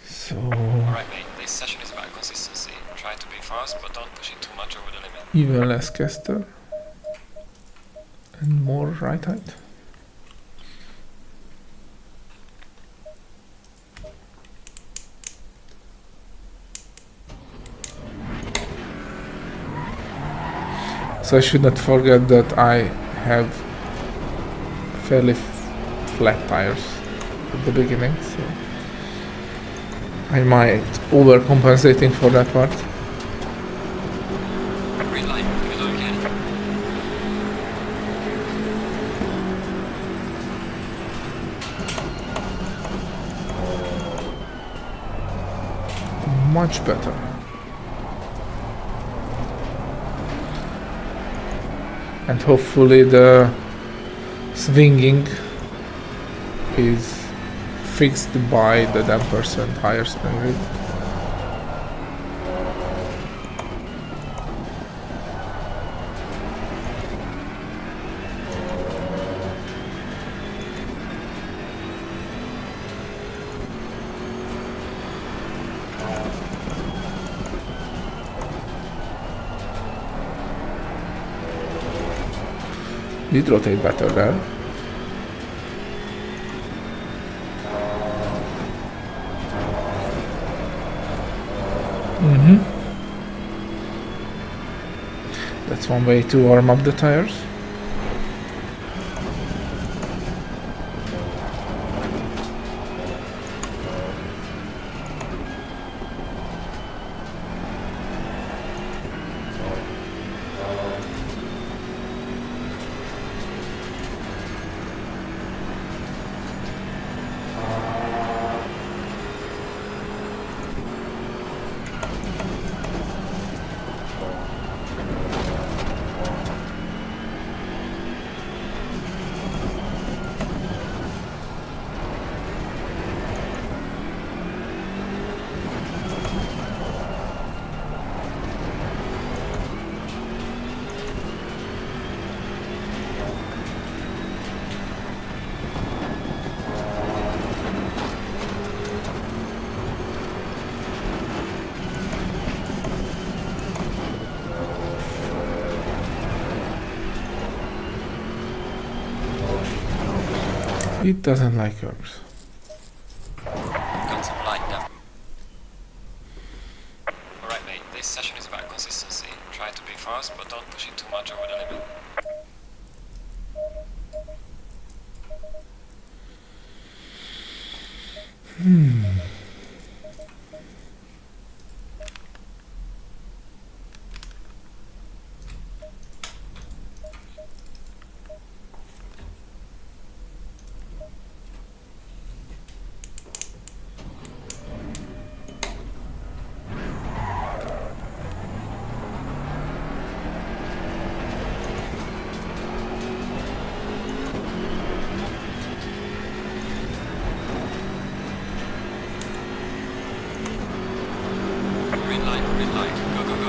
So Alright mate, this session is about consistency. Try to be fast, but don't push it too much over the limit. even less caster and more right height. So I should not forget that I have fairly flat tires at the beginning, so I might overcompensating for that part. Green light, give it all you can. Much better. And hopefully the swinging is fixed by the 10% higher spring rate. Did rotate better there. That's one way to warm up the tires. It doesn't like curves. Got some light now. Alright mate, this session is about consistency. Try to be fast, but don't push it too much over the limit. Green light, go, go, go.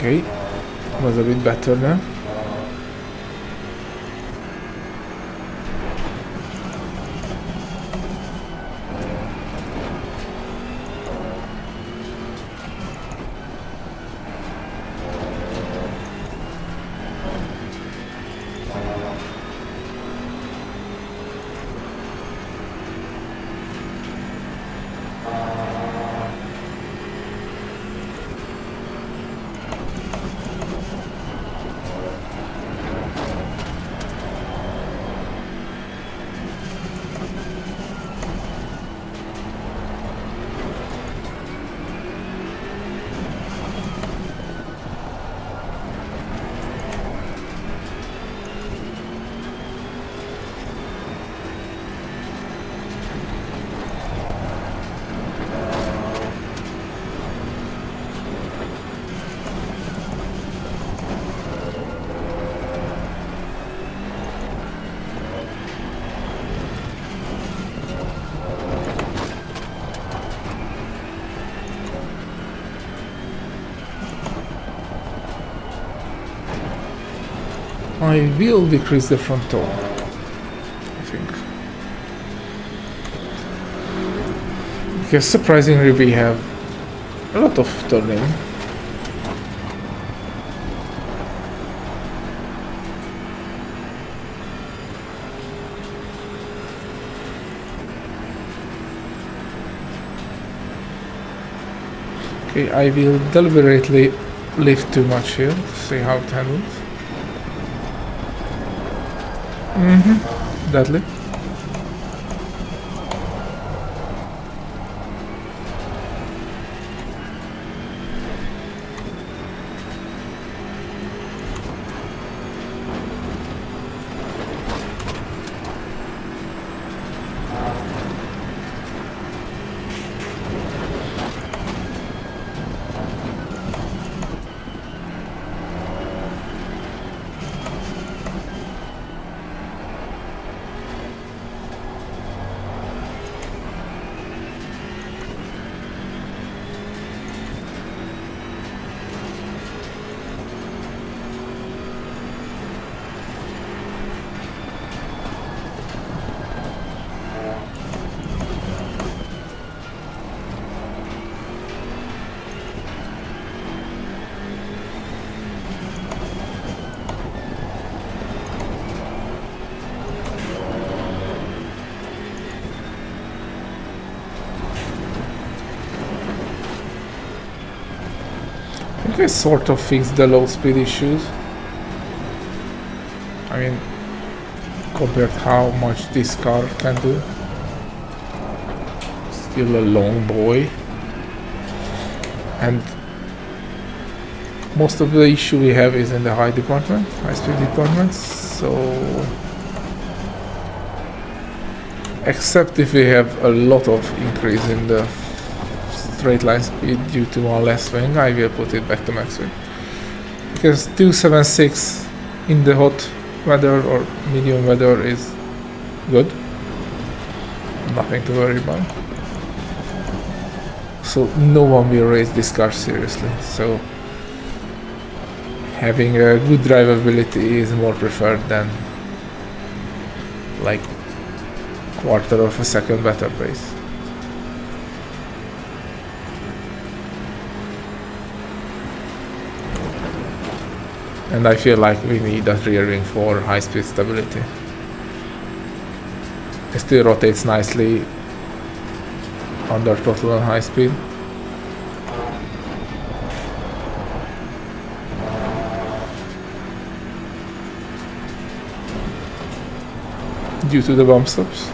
Okay, was a bit better now. I will decrease the front toe, I think. Because surprisingly we have a lot of turning. Okay, I will deliberately lift too much here to see how it handles. Deadly. I sort of fixed the low speed issues. I mean, compared how much this car can do. Still a long boy. And most of the issue we have is in the high speed department, so except if we have a lot of increase in the straight line speed due to one less swing, I will put it back to max swing. Because 276 in the hot weather or medium weather is good. Nothing to worry about. So no one will raise this car seriously. So having a good drivability is more preferred than like quarter of a second better pace. And I feel like we need that rear wing for high speed stability. It still rotates nicely under throttle and high speed. Due to the bump stops.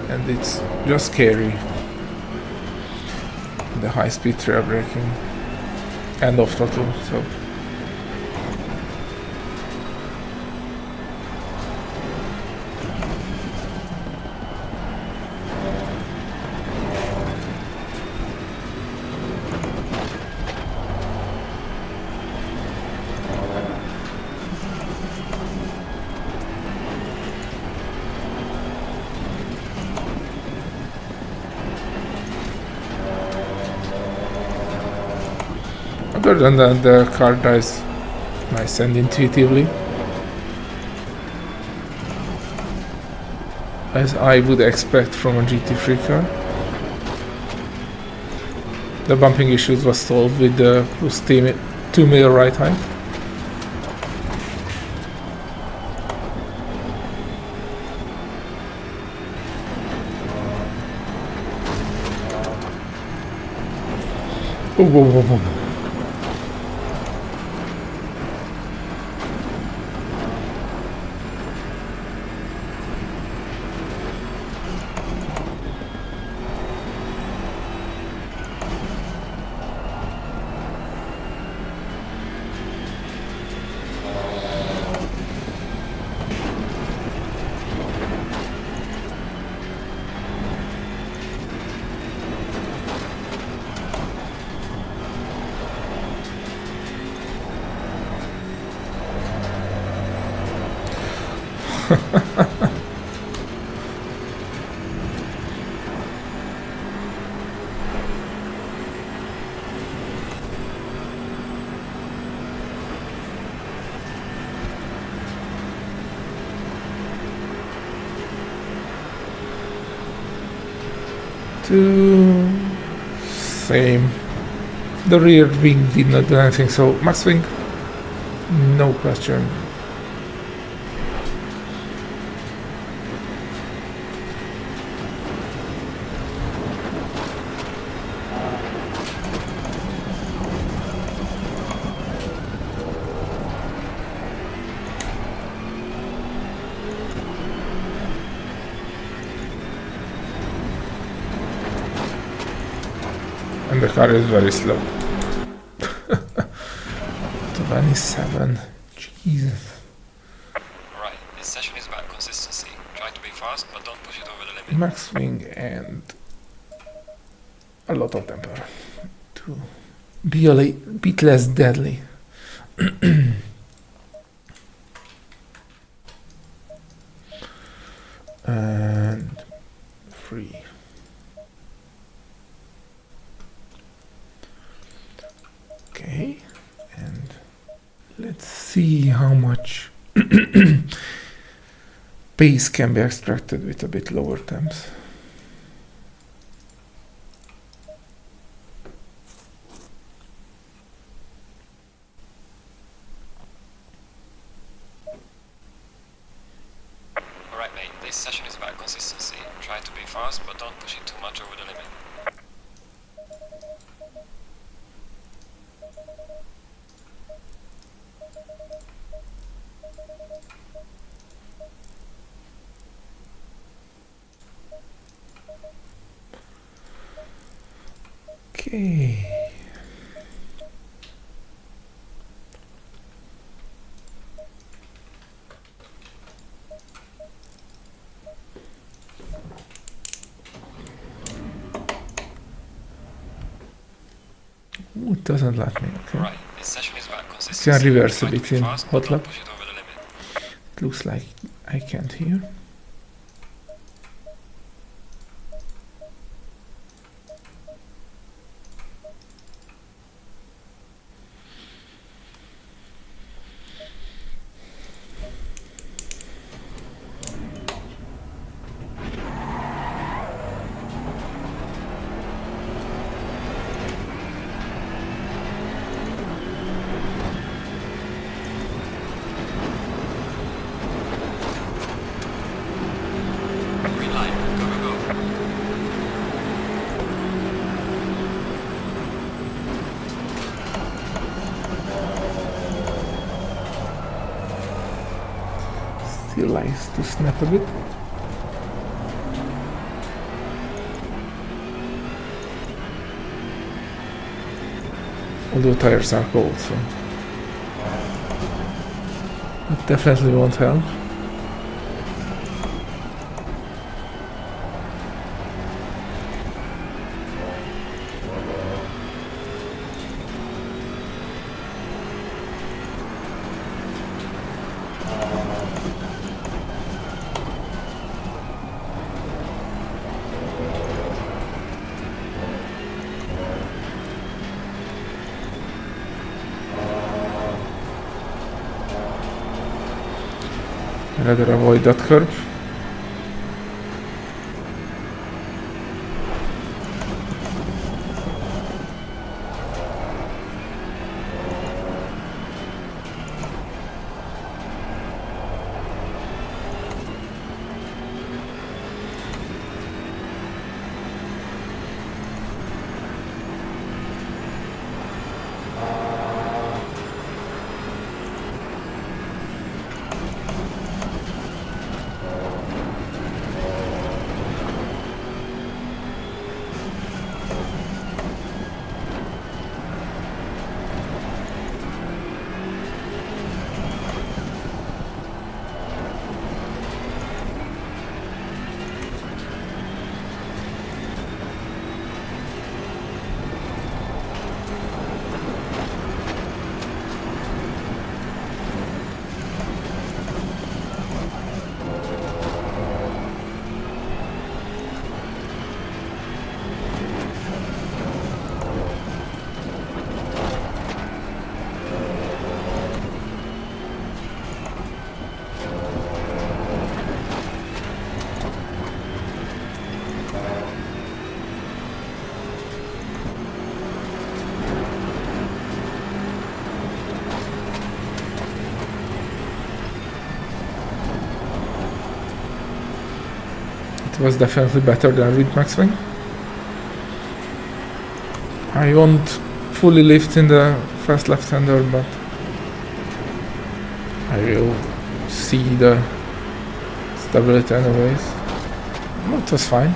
And it's just scary, the high speed trail braking and off throttle. So other than that, the car drives nice and intuitively, as I would expect from a GT3 car. The bumping issues was solved with the cruise 2 mil right height. Whoa, whoa, whoa, whoa. Same. The rear wing did not do anything, so max wing, no question. And the car is very slow. 27. Jesus. Right, this session is about consistency. Try to be fast, but don't push it over the limit. Max swing and a lot of temper to be a bit less deadly. And 3. Okay, and let's see how much pace can be extracted with a bit lower temps. Alright mate, this session is about consistency. Try to be fast, but don't push it too much over the limit. Okay. Ooh, it doesn't let me. Okay. Alright, this session is about I consistency. can reverse a Try to bit be in fast, but hot don't lap. push it over the limit. It looks like I can't hear. Green line, go go go. Still likes to snap a bit. Although tires are cold, so that definitely won't help. Rather avoid that curve. It was definitely better than with max swing. I won't fully lift in the first left-hander, but I will see the stability anyways. It was fine.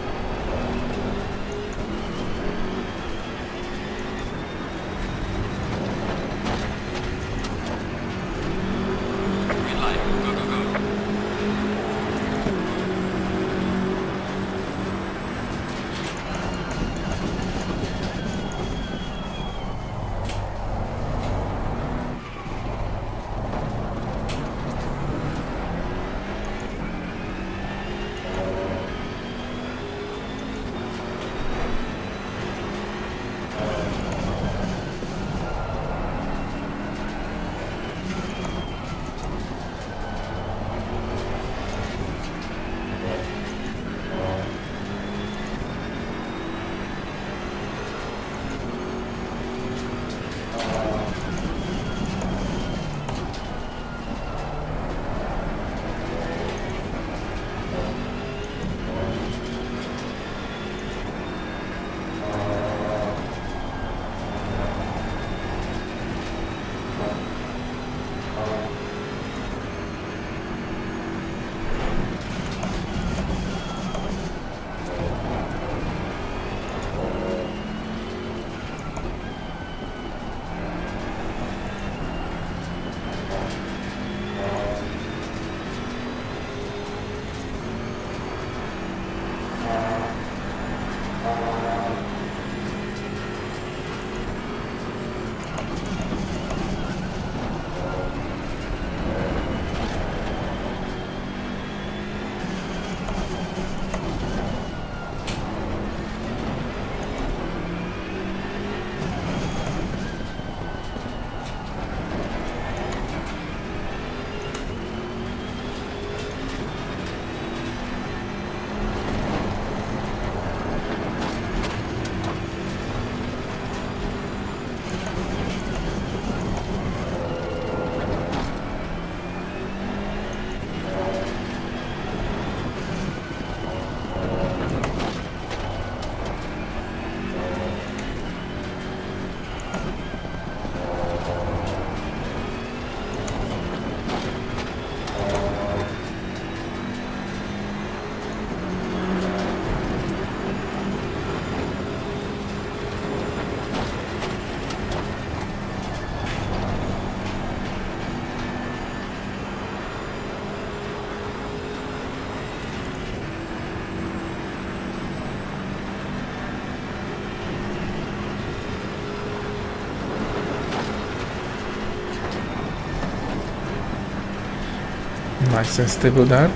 Nice and stable there.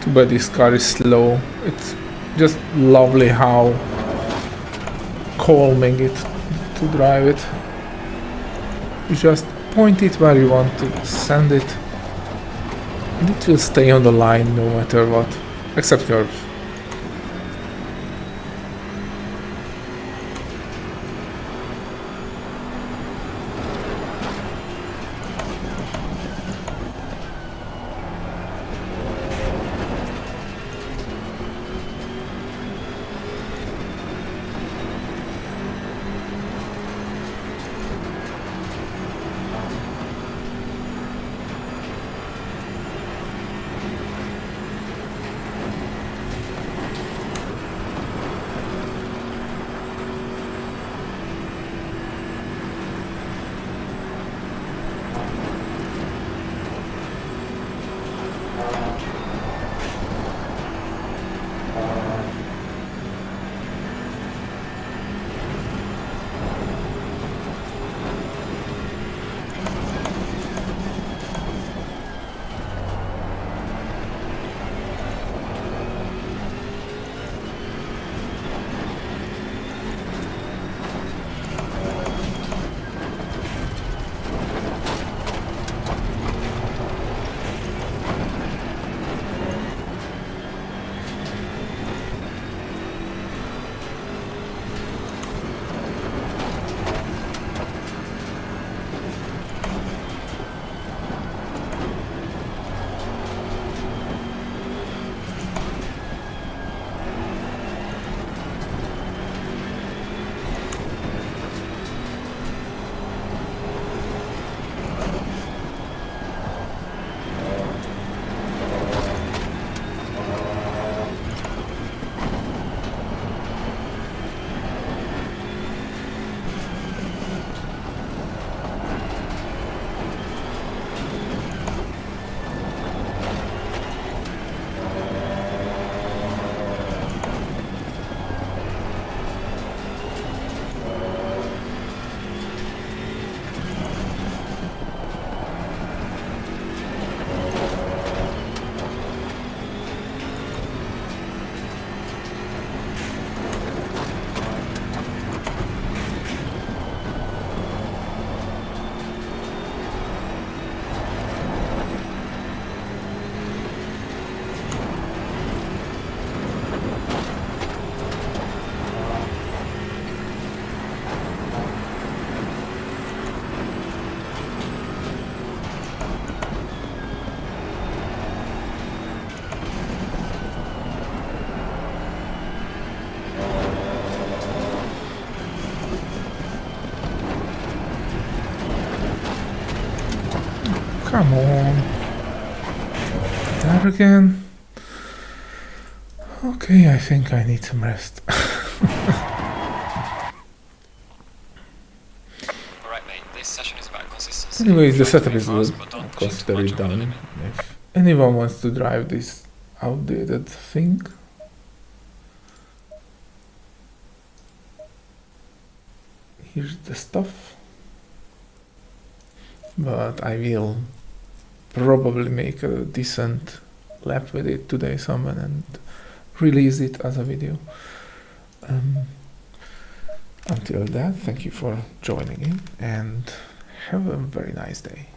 Too bad this car is slow. It's just lovely how calming it to drive it. You just point it where you want to send it, and it will stay on the line no matter what, except curves. Come on. There again. Okay, I think I need some rest. Alright mate, this session is about consistency. Anyways, the Try to setup be is fast, good. but don't I'll push it too consider much it over the done. limit. If anyone wants to drive this outdated thing, here's the stuff. But I will probably make a decent lap with it today somewhere and release it as a video. Until that, thank you for joining in and have a very nice day.